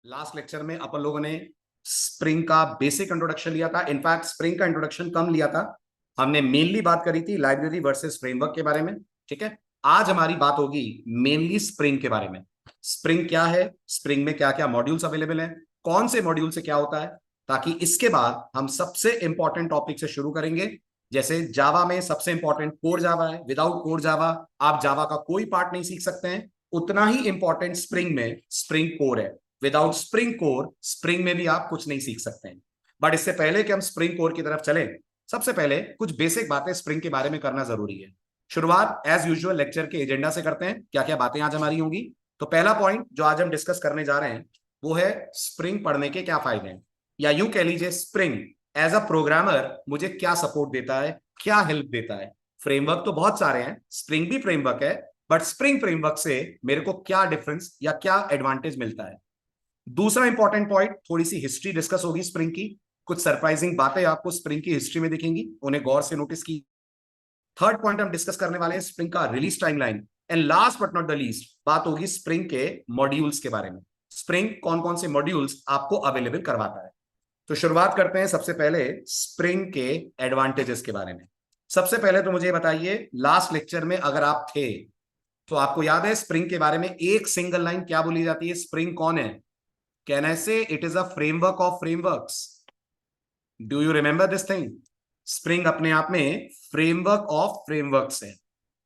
Last lecture में अपन लोगों ने स्प्रिंग का बेसिक इंट्रोडक्शन लिया था। इनफैक्ट स्प्रिंग का इंट्रोडक्शन कम लिया था, हमने मेनली बात करी थी लाइब्रेरी वर्सेस फ्रेमवर्क के बारे में। ठीक है, आज हमारी बात होगी मेनली स्प्रिंग के बारे में। स्प्रिंग क्या है, स्प्रिंग में क्या क्या मॉड्यूल्स अवेलेबल हैं, कौन से मॉड्यूल से क्या होता है, ताकि इसके बाद हम सबसे इंपॉर्टेंट टॉपिक से शुरू करेंगे। जैसे जावा में सबसे इंपॉर्टेंट कोर जावा है, विदाउट कोर जावा आप जावा का कोई पार्ट नहीं सीख सकते हैं। उतना ही इंपॉर्टेंट स्प्रिंग में स्प्रिंग कोर है। विदाउट स्प्रिंग कोर स्प्रिंग में भी आप कुछ नहीं सीख सकते हैं। बट इससे पहले कि हम स्प्रिंग कोर की तरफ चलें, सबसे पहले कुछ बेसिक बातें स्प्रिंग के बारे में करना जरूरी है। शुरुआत एज यूजुअल लेक्चर के एजेंडा से करते हैं, क्या क्या बातें आज हमारी होंगी। तो पहला पॉइंट जो आज हम डिस्कस करने जा रहे हैं वो है स्प्रिंग पढ़ने के क्या फायदे हैं, या यूं कह लीजिए स्प्रिंग एज अ प्रोग्रामर मुझे क्या सपोर्ट देता है, क्या हेल्प देता है। फ्रेमवर्क तो बहुत सारे हैं, स्प्रिंग भी फ्रेमवर्क है, बट स्प्रिंग फ्रेमवर्क से मेरे को क्या डिफरेंस या क्या एडवांटेज मिलता है। दूसरा इंपॉर्टेंट पॉइंट, थोड़ी सी हिस्ट्री डिस्कस होगी स्प्रिंग की। कुछ सरप्राइजिंग बातें आपको स्प्रिंग की हिस्ट्री में दिखेंगी, उन्हें गौर से नोटिस की। थर्ड पॉइंट हम डिस्कस करने वाले हैं स्प्रिंग का release timeline. And last but not the least बात होगी स्प्रिंग के मॉड्यूल्स के बारे में। स्प्रिंग कौन कौन से मॉड्यूल्स आपको अवेलेबल करवाता है। तो शुरुआत करते हैं सबसे पहले स्प्रिंग के एडवांटेजेस के बारे में। सबसे पहले तो मुझे बताइए, लास्ट लेक्चर में अगर आप थे तो आपको याद है स्प्रिंग के बारे में एक सिंगल लाइन क्या बोली जाती है, स्प्रिंग कौन है। कैन आई से it is a framework of frameworks. Do you remember this thing. Spring अपने आप में फ्रेमवर्क ऑफ फ्रेमवर्क्स है,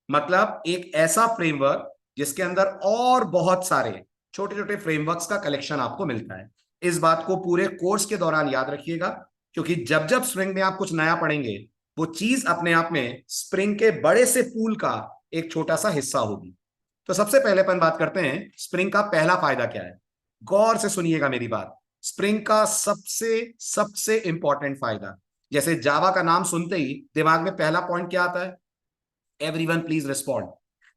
मतलब एक ऐसा फ्रेमवर्क जिसके अंदर और बहुत सारे छोटे छोटे फ्रेमवर्क्स का कलेक्शन आपको मिलता है। इस बात को पूरे कोर्स के दौरान याद रखिएगा, क्योंकि जब जब स्प्रिंग में आप कुछ नया पढ़ेंगे वो चीज अपने आप में स्प्रिंग के बड़े से पूल का एक छोटा सा हिस्सा होगी। तो सबसे पहले अपन बात करते हैं स्प्रिंग का पहला फायदा क्या है। गौर से सुनिएगा मेरी बात। स्प्रिंग का सबसे सबसे इंपॉर्टेंट फायदा, जैसे जावा का नाम सुनते ही दिमाग में पहला पॉइंट क्या आता है, एवरीवन प्लीज रिस्पॉन्ड।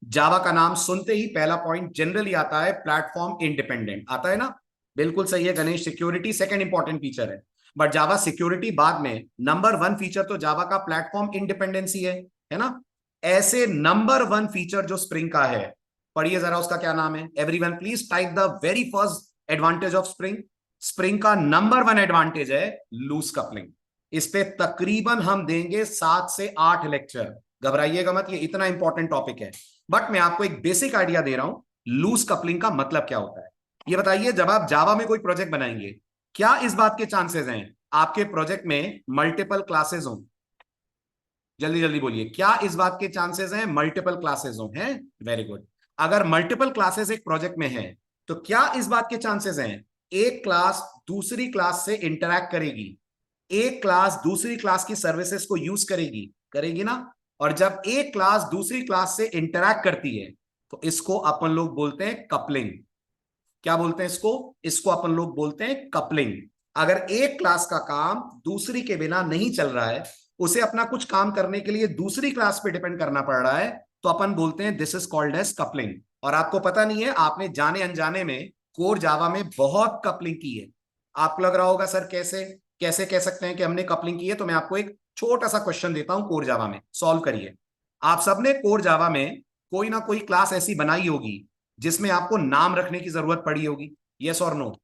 जावा का नाम सुनते ही पहला पॉइंट जनरली आता है प्लेटफॉर्म इंडिपेंडेंट, आता है ना। बिल्कुल सही है Ganesh, security second important feature है, बट जावा सिक्योरिटी बाद में। नंबर वन फीचर तो जावा का प्लेटफॉर्म इंडिपेंडेंसी है ना। ऐसे नंबर वन फीचर जो स्प्रिंग का है, पढ़िए जरा उसका क्या नाम है। Everyone please type the very first advantage of spring. Spring का नंबर वन एडवांटेज है लूज कपलिंग। इस पे तकरीबन हम देंगे 7 से 8 लेक्चर, घबराइएगा मत, ये इतना इंपॉर्टेंट टॉपिक है। बट मैं आपको एक बेसिक आइडिया दे रहा हूं लूज कपलिंग का मतलब क्या होता है। ये बताइए, जब आप जावा में कोई प्रोजेक्ट बनाएंगे, क्या इस बात के चांसेस हैं आपके प्रोजेक्ट में मल्टीपल क्लासेस हों। जल्दी जल्दी बोलिए, क्या इस बात के चांसेस हैं मल्टीपल क्लासेस हों। हैं, वेरी गुड। अगर मल्टीपल क्लासेस एक प्रोजेक्ट में है तो क्या इस बात के चांसेस हैं एक क्लास दूसरी क्लास से इंटरैक्ट करेगी, एक क्लास दूसरी क्लास की सर्विसेज को यूज करेगी, करेगी ना। और जब एक क्लास दूसरी क्लास से इंटरैक्ट करती है तो इसको अपन लोग बोलते हैं कपलिंग। क्या बोलते हैं इसको, इसको अपन लोग बोलते हैं कपलिंग। अगर एक क्लास का काम दूसरी के बिना नहीं चल रहा है, उसे अपना कुछ काम करने के लिए दूसरी क्लास पे डिपेंड करना पड़ रहा है, तो अपन बोलते हैं this is called as coupling. और आपको पता नहीं है, आपने जाने अनजाने में कोर जावा में बहुत कपलिंग की है। आपको लग रहा होगा सर कैसे कैसे कह सकते हैं कि हमने कपलिंग की है। तो मैं आपको एक छोटा सा क्वेश्चन देता हूं कोर जावा में, सॉल्व करिए। आप सबने कोर जावा में कोई ना कोई क्लास ऐसी बनाई होगी जिसमें आपको नाम रखने की जरूरत पड़ी होगी, यस और नो।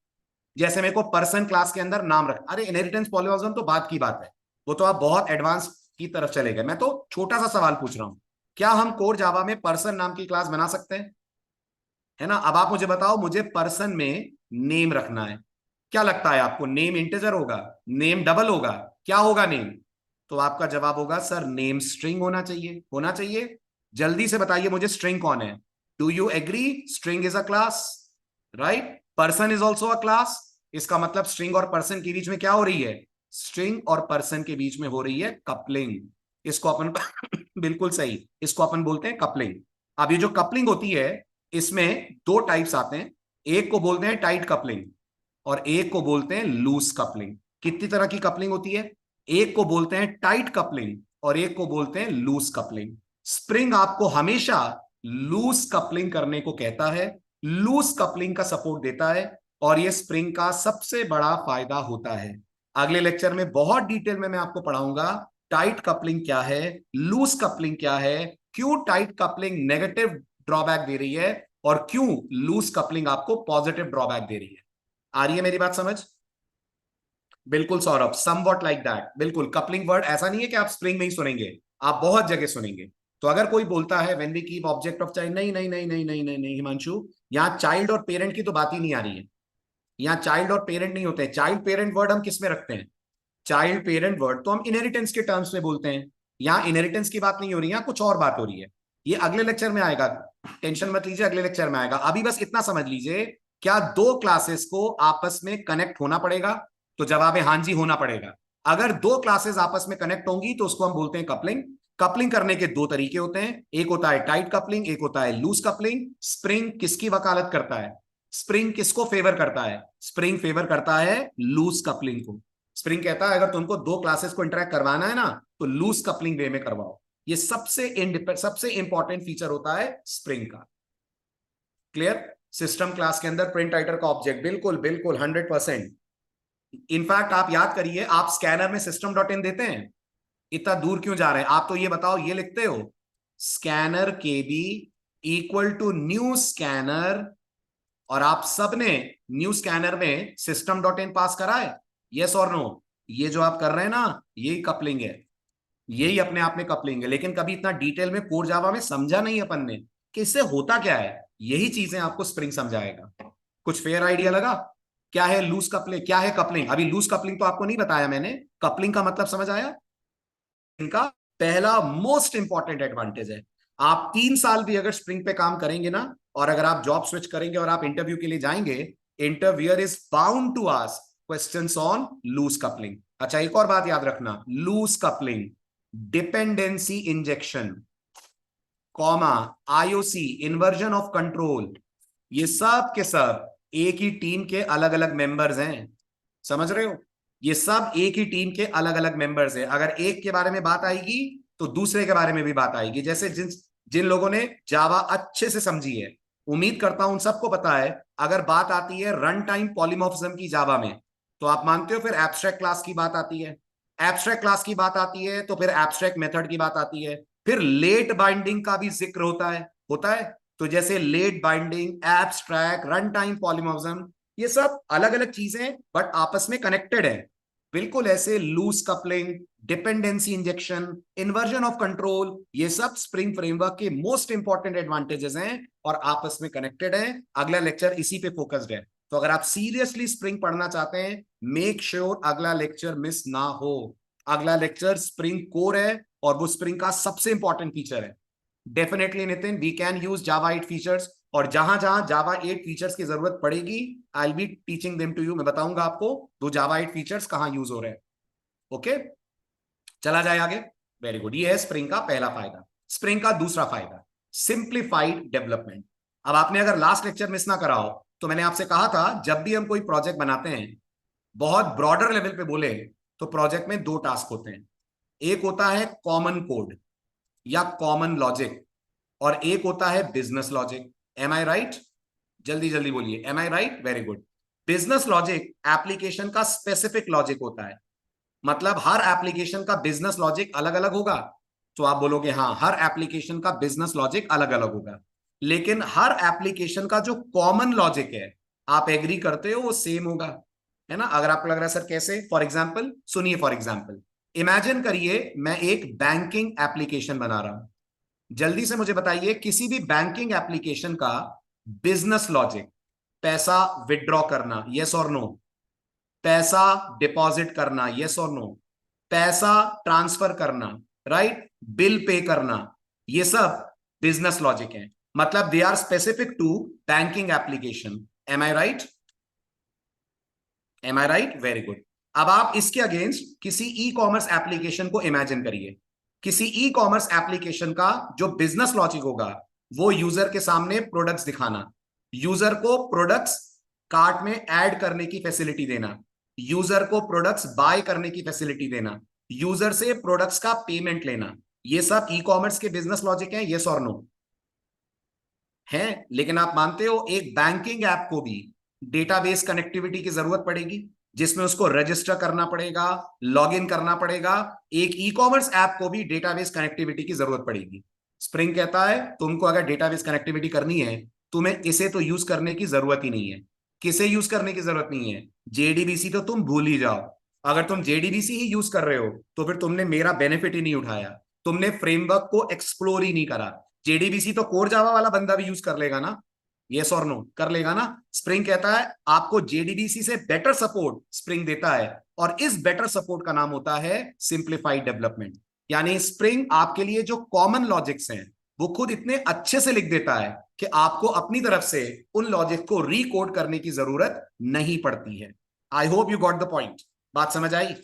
जैसे मेरे को पर्सन क्लास के अंदर नाम रख, अरे इनहेरिटेंस पॉलीमॉर्फिज्म तो बात की बात है, वो तो आप बहुत एडवांस की तरफ चले गए। मैं तो छोटा सा सवाल पूछ रहा हूं, क्या हम कोर जावा में पर्सन नाम की क्लास बना सकते हैं, है ना। अब आप मुझे बताओ, मुझे पर्सन में नेम रखना है, क्या लगता है आपको नेम इंटीजर होगा, नेम डबल होगा, क्या होगा नेम। तो आपका जवाब होगा सर नेम स्ट्रिंग होना चाहिए, होना चाहिए। जल्दी से बताइए मुझे स्ट्रिंग कौन है। Do you agree string is a class, right. Person is also a class. इसका मतलब स्ट्रिंग और पर्सन के बीच में क्या हो रही है, स्ट्रिंग और पर्सन के बीच में हो रही है कपलिंग। इसको अपन बिल्कुल सही, इसको अपन बोलते हैं कपलिंग। अब ये जो कपलिंग होती है इसमें दो टाइप्स आते हैं, एक को बोलते हैं टाइट कपलिंग और एक को बोलते हैं लूज कपलिंग। कितनी तरह की कपलिंग होती है, एक को बोलते हैं टाइट कपलिंग और एक को बोलते हैं लूज कपलिंग। स्प्रिंग आपको हमेशा लूज कपलिंग करने को कहता है, लूज कपलिंग का सपोर्ट देता है, और यह स्प्रिंग का सबसे बड़ा फायदा होता है। अगले लेक्चर में बहुत डिटेल में मैं आपको पढ़ाऊंगा टाइट कपलिंग क्या है, लूज कपलिंग क्या है, क्यों टाइट कपलिंग नेगेटिव ड्रॉबैक दे रही है और क्यों लूज कपलिंग आपको पॉजिटिव ड्रॉबैक दे रही है। आ रही है मेरी बात समझ? बिल्कुल सौरभ, समवॉट लाइक दैट, बिल्कुल। कपलिंग वर्ड ऐसा नहीं है कि आप स्प्रिंग में ही सुनेंगे, आप बहुत जगह सुनेंगे। तो अगर कोई बोलता है when we keep object of child, नहीं नहीं नहीं नहीं नहीं नहीं नहीं हिमांशु, यहाँ चाइल्ड और पेरेंट की तो बात ही नहीं आ रही है। यहाँ चाइल्ड और पेरेंट नहीं होते हैं। चाइल्ड पेरेंट वर्ड हम किस में रखते हैं? चाइल्ड पेरेंट वर्ड तो हम इनहेरिटेंस के टर्म्स में बोलते हैं। यहाँ इनहेरिटेंस की बात नहीं हो रही है, यहाँ कुछ और बात हो रही है। ये अगले लेक्चर में आएगा, टेंशन मत लीजिए, अगले लेक्चर में आएगा। अभी बस इतना समझ लीजिए, क्या दो क्लासेस को आपस में कनेक्ट होना पड़ेगा? तो जवाब है हाँ जी, होना पड़ेगा। अगर दो क्लासेस आपस में कनेक्ट होंगी तो उसको हम बोलते हैं कपलिंग। कपलिंग करने के दो तरीके होते हैं, एक होता है टाइट कपलिंग, एक होता है लूज कपलिंग। स्प्रिंग किसकी वकालत करता है? स्प्रिंग किसको फेवर करता है? स्प्रिंग फेवर करता है लूज कपलिंग को। स्प्रिंग कहता है अगर तुमको दो क्लासेस को इंटरेक्ट करवाना है ना, तो लूज कपलिंग वे में करवाओ। ये सबसे इंपॉर्टेंट फीचर होता है स्प्रिंग का। क्लियर? सिस्टम क्लास के अंदर प्रिंट राइटर का ऑब्जेक्ट, बिल्कुल बिल्कुल 100%। इनफैक्ट आप याद करिए, आप स्कैनर में सिस्टम डॉट इन देते हैं? इतना दूर क्यों जा रहे हैं? आप तो ये बताओ, ये लिखते हो scanner K B equal to new scanner, और आप सबने न्यू स्कैनर में सिस्टम डॉट इन पास करा है? यस और नो? ये जो आप कर रहे हैं ना, यही कपलिंग है, यही अपने आप में कपलिंग है। लेकिन कभी इतना डिटेल में कोर जावा में समझा नहीं अपन ने कि इससे होता क्या है। यही चीजें आपको स्प्रिंग समझाएगा। कुछ फेयर आइडिया लगा? क्या है लूज कपलिंग, क्या है कपलिंग? अभी लूज कपलिंग तो आपको नहीं बताया मैंने, कपलिंग का मतलब समझ आया? इनका पहला मोस्ट इंपॉर्टेंट एडवांटेज है, आप 3 साल भी अगर स्प्रिंग पे काम करेंगे ना, और अगर आप जॉब स्विच करेंगे और आप इंटरव्यू के लिए जाएंगे, interviewer is bound to ask questions on loose coupling. अच्छा, एक और बात याद रखना, loose coupling, dependency injection, comma, IOC, inversion of control, ये सब के सब एक ही टीम के अलग अलग मेंबर्स हैं। समझ रहे हो? ये सब एक ही टीम के अलग अलग मेंबर्स हैं। अगर एक के बारे में बात आएगी तो दूसरे के बारे में भी बात आएगी। जैसे जिन जिन लोगों ने जावा अच्छे से समझी है, उम्मीद करता हूं उन सबको पता है, अगर बात आती है रन टाइम पॉलीमॉर्फिज्म की जावा में, तो आप मानते हो फिर एब्स्ट्रैक्ट क्लास की बात आती है। एब्स्ट्रैक्ट क्लास की बात आती है तो फिर एब्स्ट्रैक्ट मेथड की बात आती है। फिर लेट बाइंडिंग का भी जिक्र होता है, होता है। तो जैसे late binding, abstract, run time polymorphism, ये सब अलग अलग चीजें बट आपस में कनेक्टेड है। बिल्कुल ऐसे loose coupling, dependency injection, inversion of control, ये सब स्प्रिंग फ्रेमवर्क के मोस्ट इंपॉर्टेंट एडवांटेजेस हैं और आपस में कनेक्टेड हैं। अगला लेक्चर इसी पे फोकस्ड है। तो अगर आप सीरियसली स्प्रिंग पढ़ना चाहते हैं, मेक श्योर अगला लेक्चर मिस ना हो। अगला लेक्चर स्प्रिंग कोर है और वो स्प्रिंग का सबसे इंपॉर्टेंट फीचर है। Definitely Nitin, we can use Java 8 features, और जहां जहां जावा 8 फीचर्स की जरूरत पड़ेगी, I will be teaching them to you. मैं बताऊंगा आपको दो जावा 8 फीचर्स कहां यूज हो रहे हैं। ओके, चला जाए आगे। वेरी गुड, ये है स्प्रिंग का पहला फायदा। स्प्रिंग का दूसरा फायदा, सिंप्लीफाइड डेवलपमेंट। अब आपने अगर लास्ट लेक्चर मिस ना करा हो, तो मैंने आपसे कहा था जब भी हम कोई प्रोजेक्ट बनाते हैं, बहुत ब्रॉडर लेवल पे बोले तो प्रोजेक्ट में दो टास्क होते हैं। एक होता है कॉमन कोड या कॉमन लॉजिक, और एक होता है business logic. Am I right? जल्दी जल्दी बोलिए, am I right? Very good. Business logic application का स्पेसिफिक लॉजिक होता है, मतलब हर एप्लीकेशन का बिजनेस लॉजिक अलग अलग होगा। तो आप बोलोगे हाँ, हर एप्लीकेशन का बिजनेस लॉजिक अलग अलग होगा, लेकिन हर एप्लीकेशन का जो कॉमन लॉजिक है, आप एग्री करते हो, वो सेम होगा, है ना? अगर आपको लग रहा है सर कैसे, फॉर एग्जाम्पल सुनिए। फॉर एग्जाम्पल इमेजिन करिए मैं एक बैंकिंग एप्लीकेशन बना रहा हूं। जल्दी से मुझे बताइए किसी भी बैंकिंग एप्लीकेशन का बिजनेस लॉजिक, पैसा विड्रॉ करना, यस और नो? पैसा डिपॉजिट करना, यस और नो? पैसा ट्रांसफर करना, राइट? बिल पे करना, ये सब बिजनेस लॉजिक है, मतलब they are specific to banking application. Am I right? Am I right? Very good. अब आप इसके अगेंस्ट किसी ई कॉमर्स एप्लीकेशन को इमेजिन करिए। किसी ई कॉमर्स एप्लीकेशन का जो बिजनेस लॉजिक होगा, वो यूजर के सामने प्रोडक्ट्स दिखाना, यूजर को प्रोडक्ट्स कार्ट में ऐड करने की फैसिलिटी देना, यूजर को प्रोडक्ट्स बाय करने की फैसिलिटी देना, यूजर से प्रोडक्ट्स का पेमेंट लेना, ये सब ई कॉमर्स के बिजनेस लॉजिक है, यस और नो? है। लेकिन आप मानते हो एक बैंकिंग ऐप को भी डेटाबेस कनेक्टिविटी की जरूरत पड़ेगी, जिसमें उसको रजिस्टर करना पड़ेगा, लॉगिन करना पड़ेगा। एक ई कॉमर्स ऐप को भी डेटाबेस कनेक्टिविटी की जरूरत पड़ेगी। स्प्रिंग कहता है तुमको अगर डेटाबेस कनेक्टिविटी करनी है, तुम्हें इसे तो यूज करने की जरूरत ही नहीं है। किसे यूज करने की जरूरत नहीं है, जेडीबीसी तो तुम भूल ही जाओ। अगर तुम जेडीबीसी ही यूज कर रहे हो तो फिर तुमने मेरा बेनिफिट ही नहीं उठाया, तुमने फ्रेमवर्क को एक्सप्लोर ही नहीं करा। जेडीबीसी तो कोर जावा वाला बंदा भी यूज कर लेगा ना, यस और नो कर लेगा ना। स्प्रिंग कहता है आपको जेडीबीसी से बेटर सपोर्ट स्प्रिंग देता है, और इस बेटर सपोर्ट का नाम होता है सिंप्लीफाइड डेवलपमेंट। यानी स्प्रिंग आपके लिए जो कॉमन लॉजिक्स हैं वो खुद इतने अच्छे से लिख देता है कि आपको अपनी तरफ से उन लॉजिक को रीकोड करने की जरूरत नहीं पड़ती है। आई hope you got the point. बात समझ आई?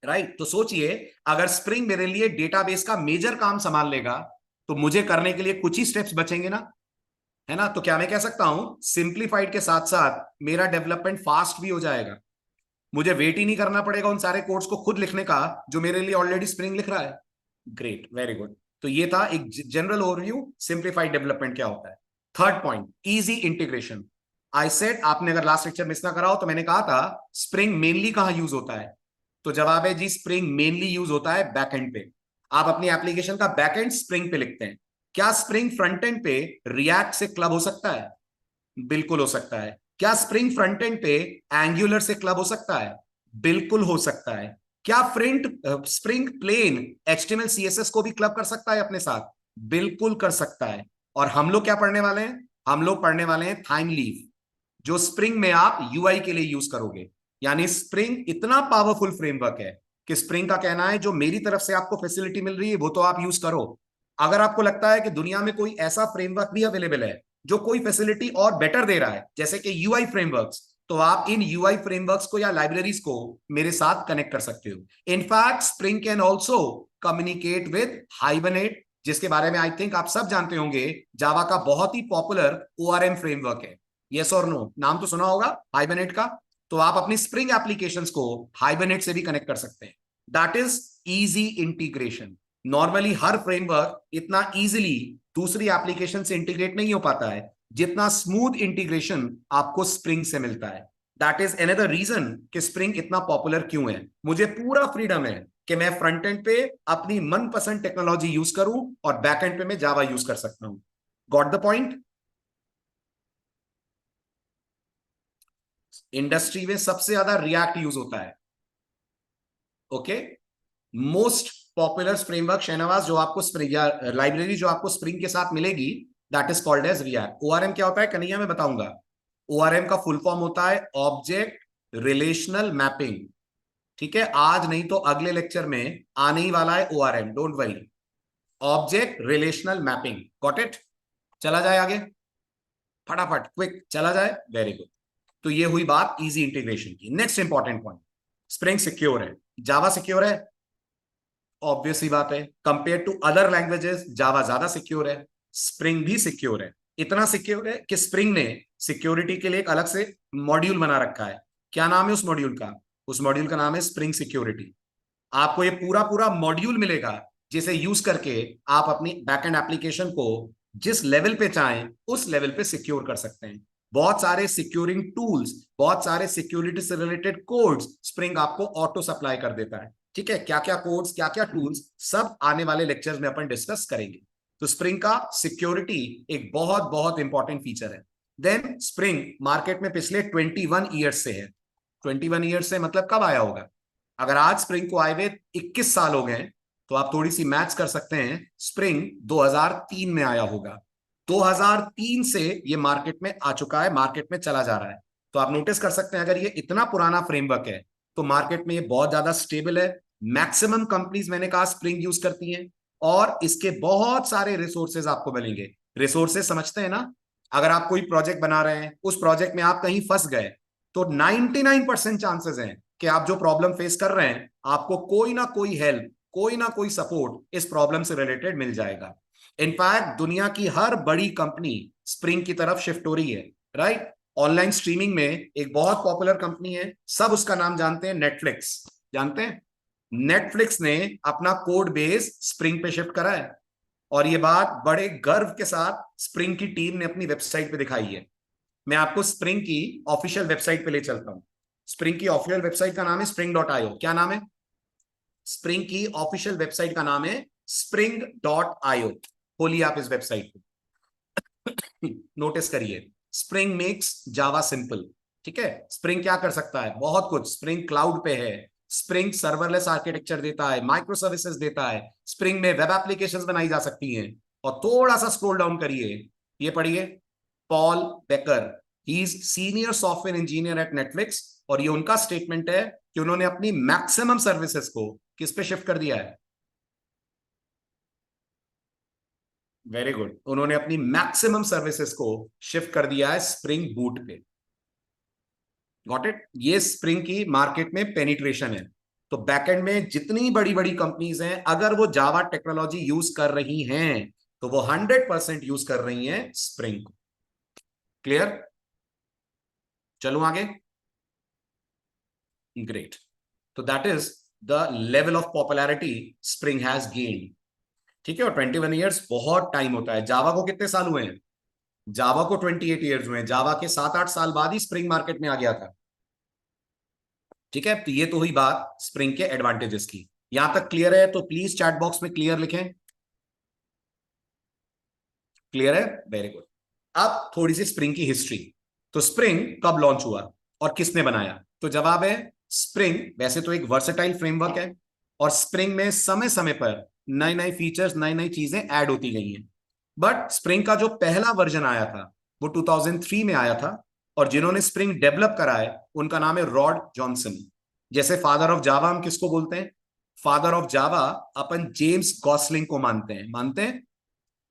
राइट तो सोचिए, अगर स्प्रिंग मेरे लिए डेटाबेस का मेजर काम संभाल लेगा तो मुझे करने के लिए कुछ ही स्टेप्स बचेंगे ना, है ना। तो क्या मैं कह सकता हूं सिंप्लीफाइड के साथ साथ मेरा डेवलपमेंट फास्ट भी हो जाएगा, मुझे वेट ही नहीं करना पड़ेगा उन सारे कोड्स को खुद लिखने का जो मेरे लिए ऑलरेडी स्प्रिंग लिख रहा है। Great, very good. तो ये था एक जनरल ओवरव्यू सिंप्लीफाइड डेवलपमेंट क्या होता है। Third point, easy integration. I said, आपने अगर लास्ट लेक्चर मिस ना करा हो तो मैंने कहा था स्प्रिंग मेनली कहां यूज होता है, तो जवाब है जी स्प्रिंग मेनली यूज होता है बैकएंड पे। आप अपनी एप्लीकेशन का बैकएंड स्प्रिंग पे लिखते हैं। क्या स्प्रिंग फ्रंट एंड पे रिएक्ट से क्लब हो सकता है? बिल्कुल हो सकता है। क्या स्प्रिंग फ्रंट एंड पे एंगुलर से क्लब हो सकता है? बिल्कुल हो सकता है। क्या front Spring plain HTML CSS को भी क्लब कर सकता है अपने साथ? बिल्कुल कर सकता है। और हम लोग क्या पढ़ने वाले हैं? हम लोग पढ़ने वाले हैं थाइम लीव, जो स्प्रिंग में आप यूआई के लिए यूज करोगे। यानी स्प्रिंग इतना पावरफुल फ्रेमवर्क है कि स्प्रिंग का कहना है जो मेरी तरफ से आपको फैसिलिटी मिल रही है वो तो आप यूज करो। अगर आपको लगता है कि दुनिया में कोई ऐसा फ्रेमवर्क भी अवेलेबल है जो कोई फैसिलिटी और बेटर दे रहा है जैसे कि यूआई फ्रेमवर्क्स, तो आप इन यूआई फ्रेमवर्क्स को या लाइब्रेरीज को मेरे साथ कनेक्ट कर सकते हो। In fact spring can also communicate with hibernate, जिसके बारे में आई थिंक आप सब जानते होंगे, जावा का बहुत ही पॉपुलर ओआरएम फ्रेमवर्क है। यस और नो, नाम तो सुना होगा हाइबरनेट का। तो आप अपनी स्प्रिंग एप्लीकेशंस को हाइबरनेट से भी कनेक्ट कर सकते हैं। That is easy integration. Normally her framework इतना इजीली दूसरी एप्लीकेशन से इंटीग्रेट नहीं हो पाता है जितना स्मूथ इंटीग्रेशन आपको स्प्रिंग से मिलता है। दैट इज अनदर रीजन कि स्प्रिंग इतना पॉपुलर क्यों है। मुझे पूरा फ्रीडम है कि मैं फ्रंट एंड पे अपनी मनपसंद टेक्नोलॉजी यूज करूं और बैक एंड पे मैं जावा यूज कर सकता हूं। Got the point? इंडस्ट्री में सबसे ज्यादा रिएक्ट यूज होता है। Okay, most popular framework Shahnawaz जो आपको स्प्रिंग या लाइब्रेरी जो आपको स्प्रिंग के साथ मिलेगी, that is called as react. ORM क्या होता है कन्हैया मैं बताऊंगा। ओआरएम का फुल फॉर्म होता है ऑब्जेक्ट रिलेशनल मैपिंग। ठीक है, आज नहीं तो अगले लेक्चर में आने ही वाला है ORM, don't worry. Object relational mapping, got it? चला जाए आगे, फटाफट क्विक चला जाए, वेरी गुड। तो ये हुई बात इजी इंटीग्रेशन की। Next important point, spring secure है, जावा सिक्योर है? ऑब्वियस ही बात है, कंपेयर टू अदर लैंग्वेजेस जावा ज्यादा सिक्योर है। स्प्रिंग भी सिक्योर है, इतना सिक्योर है कि स्प्रिंग ने सिक्योरिटी के लिए एक अलग से मॉड्यूल बना रखा है। क्या नाम है उस मॉड्यूल का? उस मॉड्यूल का नाम है स्प्रिंग सिक्योरिटी। आपको ये पूरा पूरा मॉड्यूल मिलेगा जिसे यूज करके आप अपनी बैकएंड एप्लीकेशन को जिस लेवल पे चाहें उस लेवल पे सिक्योर कर सकते हैं। बहुत सारे सिक्योरिंग टूल्स, बहुत सारे सिक्योरिटी से रिलेटेड कोड्स स्प्रिंग आपको ऑटो सप्लाई कर देता है। ठीक है, क्या क्या कोड्स क्या क्या टूल्स सब आने वाले लेक्चर्स में अपन डिस्कस करेंगे। तो स्प्रिंग का सिक्योरिटी एक बहुत बहुत इंपॉर्टेंट फीचर है। देन स्प्रिंग मार्केट में पिछले 21 ईयर्स से है। 21 ईयर्स से मतलब कब आया होगा? अगर आज स्प्रिंग को आए हुए 21 साल हो गए तो आप थोड़ी सी मैथ्स कर सकते हैं, स्प्रिंग 2003 में आया होगा। 2003 से ये मार्केट में आ चुका है, मार्केट में चला जा रहा है। तो आप नोटिस कर सकते हैं अगर ये इतना पुराना फ्रेमवर्क है तो मार्केट में ये बहुत ज्यादा स्टेबल है। मैक्सिमम कंपनीज मैंने कहा स्प्रिंग यूज करती हैं, और इसके बहुत सारे रिसोर्सेज आपको मिलेंगे। रिसोर्सेज समझते हैं ना? अगर आप कोई प्रोजेक्ट बना रहे हैं, उस प्रोजेक्ट में आप कहीं फंस गए तो 99% चांसेस हैं कि आप जो प्रॉब्लम फेस कर रहे हैं आपको कोई ना कोई हेल्प, कोई ना कोई सपोर्ट इस प्रॉब्लम से रिलेटेड मिल जाएगा। इनफैक्ट दुनिया की हर बड़ी कंपनी स्प्रिंग की तरफ शिफ्ट हो रही है, राइट? ऑनलाइन स्ट्रीमिंग में एक बहुत पॉपुलर कंपनी है, सब उसका नाम जानते हैं, नेटफ्लिक्स। जानते हैं? नेटफ्लिक्स ने अपना कोड बेस स्प्रिंग पे शिफ्ट करा है, और ये बात बड़े गर्व के साथ स्प्रिंग की टीम ने अपनी वेबसाइट पे दिखाई है। मैं आपको स्प्रिंग की ऑफिशियल वेबसाइट पे ले चलता हूं। स्प्रिंग की ऑफिशियल वेबसाइट का नाम है spring.io। क्या नाम है? स्प्रिंग की ऑफिशियल वेबसाइट का नाम है spring.io। खोलिए आप इस वेबसाइट को। नोटिस करिए, स्प्रिंग मेक्स जावा सिंपल। ठीक है, स्प्रिंग क्या कर सकता है? बहुत कुछ। स्प्रिंग क्लाउड पे है, स्प्रिंग सर्वरलेस आर्किटेक्चर देता है, माइक्रो सर्विसेज देता है, स्प्रिंग में वेब एप्लीकेशंस बनाई जा सकती हैं। और थोड़ा सा स्क्रॉल डाउन करिए, ये पढ़िए, Paul Baker, he is senior software engineer at Netflix, और ये उनका स्टेटमेंट है कि उन्होंने अपनी मैक्सिमम सर्विसेज को किस पे शिफ्ट कर दिया है? वेरी गुड, उन्होंने अपनी मैक्सिमम सर्विसेज को शिफ्ट कर दिया है स्प्रिंग बूट पे। Got it? ये स्प्रिंग की मार्केट में पेनिट्रेशन है। तो बैकएंड में जितनी बड़ी बड़ी कंपनीज हैं, अगर वो जावा टेक्नोलॉजी यूज कर रही हैं तो वो 100% यूज कर रही हैं स्प्रिंग को। क्लियर? चलो आगे। ग्रेट। तो that is the level of popularity spring has gained. ठीक है, और 21 ईयर्स बहुत टाइम होता है। जावा को कितने साल हुए हैं? जावा को 28 ईयर्स हुए हैं। जावा के 7-8 साल बाद ही स्प्रिंग मार्केट में आ गया था। ठीक है, तो ये तो हुई बात स्प्रिंग के एडवांटेजेस की। यहां तक क्लियर है? तो प्लीज चैट बॉक्स में क्लियर लिखें। क्लियर है? Very good. अब थोड़ी सी स्प्रिंग की हिस्ट्री। तो स्प्रिंग कब लॉन्च हुआ और किसने बनाया? तो जवाब है, स्प्रिंग वैसे तो एक वर्सेटाइल फ्रेमवर्क है, और स्प्रिंग में समय समय पर नए नए फीचर्स, नई नई चीजें ऐड होती गई हैं। बट स्प्रिंग का जो पहला वर्जन आया था वो 2003 में आया था, और जिन्होंने स्प्रिंग डेवलप करा है उनका नाम है रॉड जॉनसन। जैसे फादर ऑफ जावा हम किसको बोलते हैं? Father of Java upon James Gosling को मानते हैं। मानते हैं,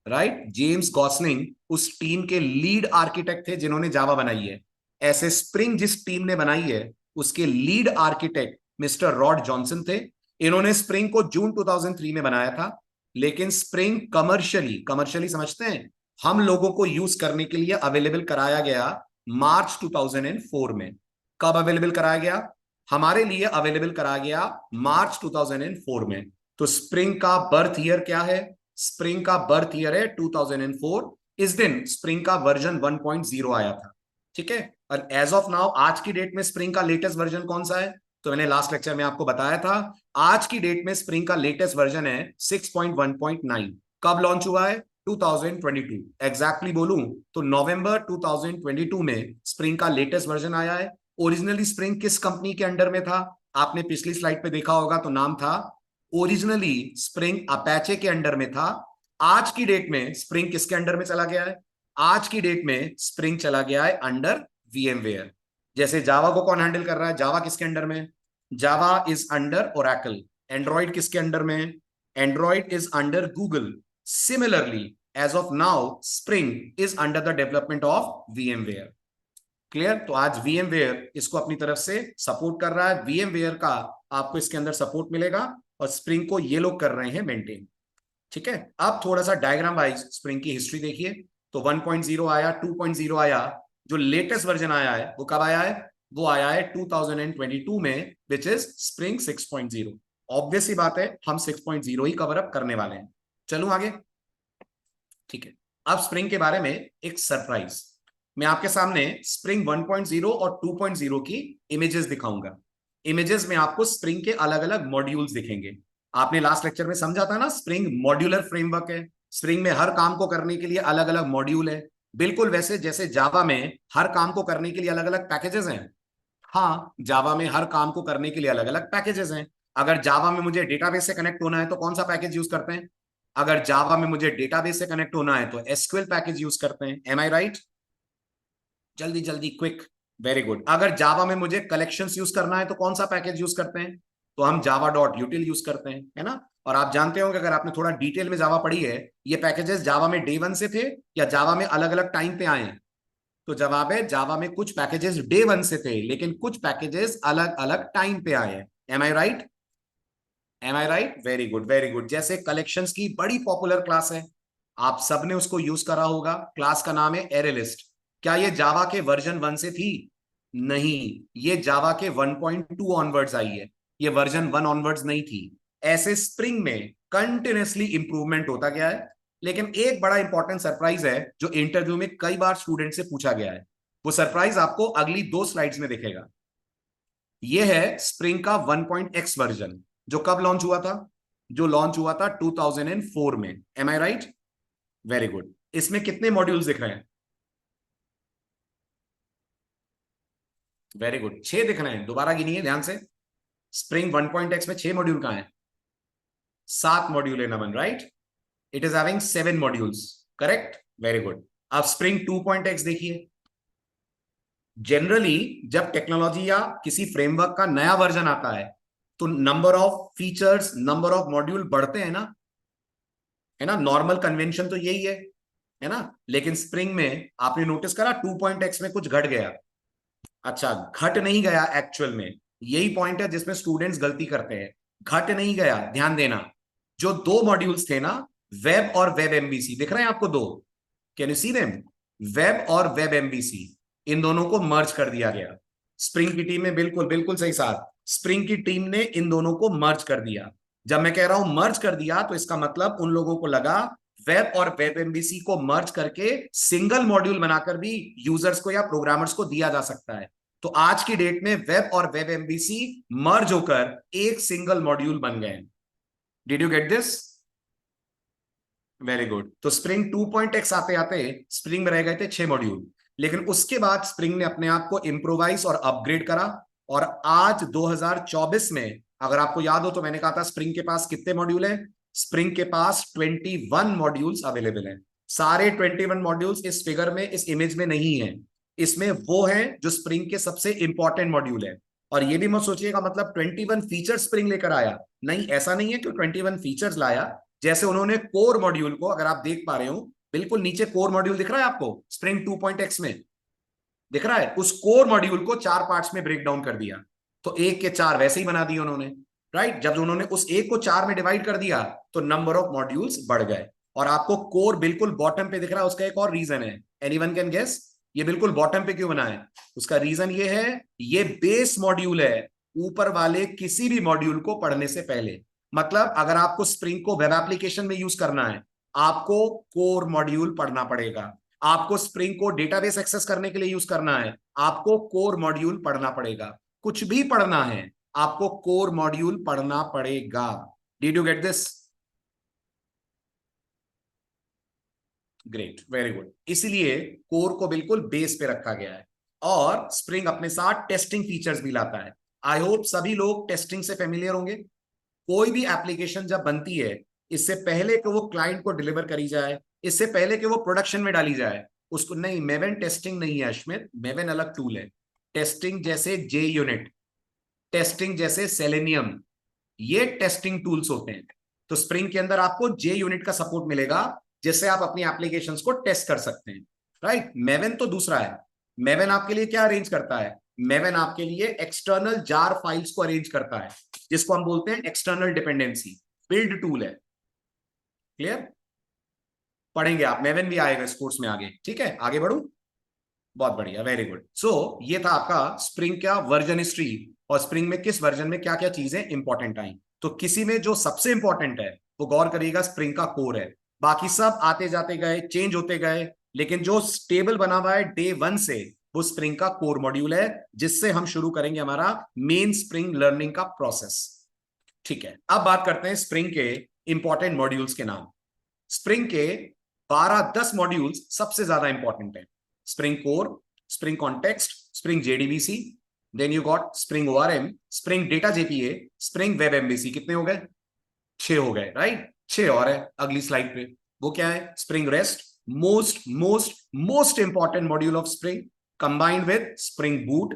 राइट? जेम्स गॉसलिंग उस टीम के लीड आर्किटेक्ट थे जिन्होंने जावा बनाई है। ऐसे स्प्रिंग जिस टीम ने बनाई है उसके lead architect mister rod Johnson थे। इन्होंने स्प्रिंग को जून 2003 में बनाया था, लेकिन स्प्रिंग कमर्शियली, कमर्शियली समझते हैं, हम लोगों को यूज करने के लिए अवेलेबल कराया गया मार्च 2004 में। कब अवेलेबल कराया गया? हमारे लिए अवेलेबल कराया गया मार्च 2004 में। तो स्प्रिंग का बर्थ ईयर क्या है? स्प्रिंग का बर्थ ईयर है 2004। इस दिन स्प्रिंग का वर्जन 1.0 आया था। ठीक है, और एज ऑफ नाउ आज की डेट में स्प्रिंग का लेटेस्ट वर्जन कौन सा है? तो मैंने लास्ट लेक्चर में आपको बताया था, आज की डेट में स्प्रिंग का लेटेस्ट वर्जन है 6.1.9। कब लॉन्च हुआ है? 2022। एग्जैक्टली बोलूं तो नवंबर 2022 में स्प्रिंग का लेटेस्ट वर्जन आया है। ओरिजिनली स्प्रिंग किस कंपनी के अंडर में था? आपने पिछली स्लाइड पे देखा होगा, तो नाम था, ओरिजिनली स्प्रिंग अपैचे के अंडर में था। आज की डेट में स्प्रिंग किसके अंडर में चला गया है? आज की डेट में स्प्रिंग चला गया है अंडर वीएमवेयर। जैसे जावा को कौन हैंडल कर रहा है? जावा किसके अंडर में? Java is under Oracle. Android किसके अंडर में? Android is under Google. Similarly as of now Spring is under the development of VMware. Clear? तो आज वीएमवेयर इसको अपनी तरफ से सपोर्ट कर रहा है। वीएमवेयर का आपको इसके अंदर सपोर्ट मिलेगा, और स्प्रिंग को ये लोग कर रहे हैं मेंटेन। ठीक है, अब थोड़ा सा डायग्राम वाइज स्प्रिंग की हिस्ट्री देखिए। तो 1.0 आया, 2.0 आया, जो लेटेस्ट वर्जन आया है वो कब आया है? वो आया है 2022 में, विच इज स्प्रिंग 6.0। ऑब्वियस ही बात है, हम 6.0 ही कवर अप करने वाले हैं। चलूं आगे? ठीक है, अब स्प्रिंग के बारे में एक सरप्राइज। मैं आपके सामने स्प्रिंग 1.0 और 2.0 की इमेजेस दिखाऊंगा। इमेजेस में आपको स्प्रिंग के अलग अलग मॉड्यूल्स दिखेंगे। आपने लास्ट लेक्चर में समझा था ना, स्प्रिंग मॉड्यूलर फ्रेमवर्क है। स्प्रिंग में हर काम को करने के लिए अलग अलग मॉड्यूल है। बिल्कुल वैसे जैसे जावा में हर काम को करने के लिए अलग अलग पैकेजेस हैं। हाँ, जावा में हर काम को करने के लिए अलग अलग पैकेजेस हैं। अगर जावा में मुझे डेटाबेस से कनेक्ट होना है तो कौन सा पैकेज यूज करते हैं? अगर जावा में मुझे डेटाबेस से कनेक्ट होना है तो एसक्यूएल पैकेज यूज करते हैं। Am I right? जल्दी जल्दी, क्विक। Very good. अगर जावा में मुझे कलेक्शंस यूज करना है तो कौन सा पैकेज यूज करते हैं? तो हम जावा डॉट यूटिल यूज करते हैं, है ना? और आप जानते हो कि अगर आपने थोड़ा डिटेल में जावा पढ़ी है, ये पैकेजेस जावा में डे वन से थे या जावा में अलग अलग टाइम पे आए हैं? तो जवाब है, जावा में कुछ पैकेजेस डे वन से थे, लेकिन कुछ पैकेजेस अलग अलग टाइम पे आए हैं। Am I right? Am I right? Very good, very good. जैसे कलेक्शंस की बड़ी पॉपुलर क्लास है, आप सबने उसको यूज करा होगा। क्लास का नाम है एरेलिस्ट। क्या ये जावा के वर्जन 1 से थी? नहीं, ये जावा के 1.2 ऑनवर्ड्स आई है, ये वर्जन 1 ऑनवर्ड्स नहीं थी। ऐसे स्प्रिंग में कंटिन्यूसली इंप्रूवमेंट होता गया है। लेकिन एक बड़ा इंपॉर्टेंट सरप्राइज है जो इंटरव्यू में कई बार स्टूडेंट से पूछा गया है। वो सरप्राइज आपको अगली 2 स्लाइड्स में दिखेगा। ये है स्प्रिंग का 1.x वर्जन, जो कब लॉन्च हुआ था? जो लॉन्च हुआ था 2004 में। M I right? Very good. इसमें कितने मॉड्यूल्स दिख रहे हैं? वेरी गुड, 6 दिख रहे हैं। दोबारा गिनिए ध्यान से। स्प्रिंग 1.x में 6 मॉड्यूल कहां है? 7 मॉड्यूल है Naman, right? It is having 7 modules, correct? Very good. अब स्प्रिंग 2.x देखिए। जनरली जब टेक्नोलॉजी या किसी फ्रेमवर्क का नया वर्जन आता है तो number of features, number of module बढ़ते हैं ना, है ना? नॉर्मल कन्वेंशन तो यही है ना? लेकिन स्प्रिंग में आपने नोटिस करा 2.x में कुछ घट गया? अच्छा, घट नहीं गया एक्चुअल में। यही पॉइंट है जिसमें स्टूडेंट्स गलती करते हैं। घट नहीं गया, ध्यान देना। जो 2 मॉड्यूल्स थे ना, वेब और वेब एमबीसी, दिख रहे हैं आपको 2? Can you see them? Web और वेब एमबीसी, इन दोनों को मर्ज कर दिया गया। स्प्रिंग की टीम में, बिल्कुल बिल्कुल सही साथ, स्प्रिंग की टीम ने इन दोनों को मर्ज कर दिया। जब मैं कह रहा हूं मर्ज कर दिया तो इसका मतलब उन लोगों को लगा वेब और वेब एमबीसी को मर्ज करके सिंगल मॉड्यूल बनाकर भी यूजर्स को या प्रोग्रामर्स को दिया जा सकता है। तो आज की डेट में वेब और वेब एमबीसी मर्ज होकर एक सिंगल मॉड्यूल बन गए। Did you get this? Very good. तो स्प्रिंग 2.x आते आते स्प्रिंग में रह गए थे 6 मॉड्यूल, लेकिन उसके बाद स्प्रिंग ने अपने आप को इंप्रोवाइज और अपग्रेड करा। और आज 2024 में, अगर आपको याद हो तो मैंने कहा था स्प्रिंग के पास कितने मॉड्यूल हैं? स्प्रिंग के पास 21 मॉड्यूल्स अवेलेबल हैं। सारे 21 मॉड्यूल्स इस फिगर में, इस इमेज में नहीं है। इसमें वो है जो स्प्रिंग के सबसे इंपॉर्टेंट मॉड्यूल है। और ये भी मत सोचिएगा मतलब 21 फीचर स्प्रिंग लेकर आया, नहीं, ऐसा नहीं है कि 21 फीचर्स लाया। जैसे उन्होंने कोर मॉड्यूल को, अगर आप देख पा रहे हो, बिल्कुल नीचे कोर मॉड्यूल दिख रहा है आपको स्प्रिंग 2.x में? दिख रहा है? उस कोर मॉड्यूल को 4 पार्ट्स में ब्रेक डाउन कर दिया। तो 1 के 4 वैसे ही बना दिए उन्होंने, राइट? जब उन्होंने उस 1 को 4 में डिवाइड कर दिया तो नंबर ऑफ मॉड्यूल्स बढ़ गए। और आपको कोर बिल्कुल बॉटम पे दिख रहा है, उसका एक और रीजन है। एनीवन कैन गेस ये बिल्कुल बॉटम पे क्यों बना है? उसका रीजन ये है, ये बेस मॉड्यूल है ऊपर वाले किसी भी मॉड्यूल को पढ़ने से पहले। मतलब अगर आपको स्प्रिंग को वेब एप्लीकेशन में यूज करना है, आपको कोर मॉड्यूल पढ़ना पड़ेगा। आपको स्प्रिंग को डेटाबेस एक्सेस करने के लिए यूज करना है, आपको कोर मॉड्यूल पढ़ना पड़ेगा। कुछ भी पढ़ना है, आपको कोर मॉड्यूल पढ़ना पड़ेगा। Did you get this? Great, very good. इसलिए कोर को बिल्कुल बेस पे रखा गया है। और स्प्रिंग अपने साथ टेस्टिंग फीचर्स भी लाता है। आई होप सभी लोग टेस्टिंग से फेमिलियर होंगे। कोई भी एप्लीकेशन जब बनती है, इससे पहले कि वो क्लाइंट को डिलीवर करी जाए, इससे पहले कि वो प्रोडक्शन में डाली जाए, उसको नहीं, मेवन टेस्टिंग नहीं है अश्मित, मेवन अलग टूल है। टेस्टिंग जैसे जे यूनिट, टेस्टिंग जैसे सेलेनियम, ये टेस्टिंग टूल्स होते हैं। तो स्प्रिंग के अंदर आपको जे यूनिट का सपोर्ट मिलेगा, जिससे आप अपनी एप्लीकेशंस को टेस्ट कर सकते हैं, राइट? मेवन तो दूसरा है। मेवन आपके लिए क्या अरेंज करता है? मेवन आपके लिए एक्सटर्नल जार फाइल्स को अरेंज करता है, जिसको हम बोलते हैं एक्सटर्नल डिपेंडेंसी। बिल्ड टूल है। क्लियर? पढ़ेंगे आप, मेवन भी आएगा इस कोर्स में आगे, ठीक है? आगे बढ़ू? बहुत बढ़िया, वेरी गुड। सो ये था आपका स्प्रिंग का वर्जन हिस्ट्री, और स्प्रिंग में किस वर्जन में क्या क्या चीजें इंपॉर्टेंट आई। तो किसी में जो सबसे इंपॉर्टेंट है वो गौर करिएगा, स्प्रिंग का कोर है। बाकी सब आते जाते गए, चेंज होते गए, लेकिन जो स्टेबल बना हुआ है डे 1 से, वो स्प्रिंग का कोर मॉड्यूल है, जिससे हम शुरू करेंगे हमारा मेन स्प्रिंग लर्निंग का प्रोसेस। ठीक है, अब बात करते हैं स्प्रिंग के इंपॉर्टेंट मॉड्यूल्स के नाम। स्प्रिंग के 12-10 मॉड्यूल्स सबसे ज्यादा इंपॉर्टेंट है। Spring core, spring context, spring JDBC, then you got spring ORM, spring data JPA, spring web MVC. कितने हो गए? 6 हो गए, राइट? 6 और है अगली स्लाइड पे। वो क्या है? Spring rest, most most most important module of spring, combined with spring boot.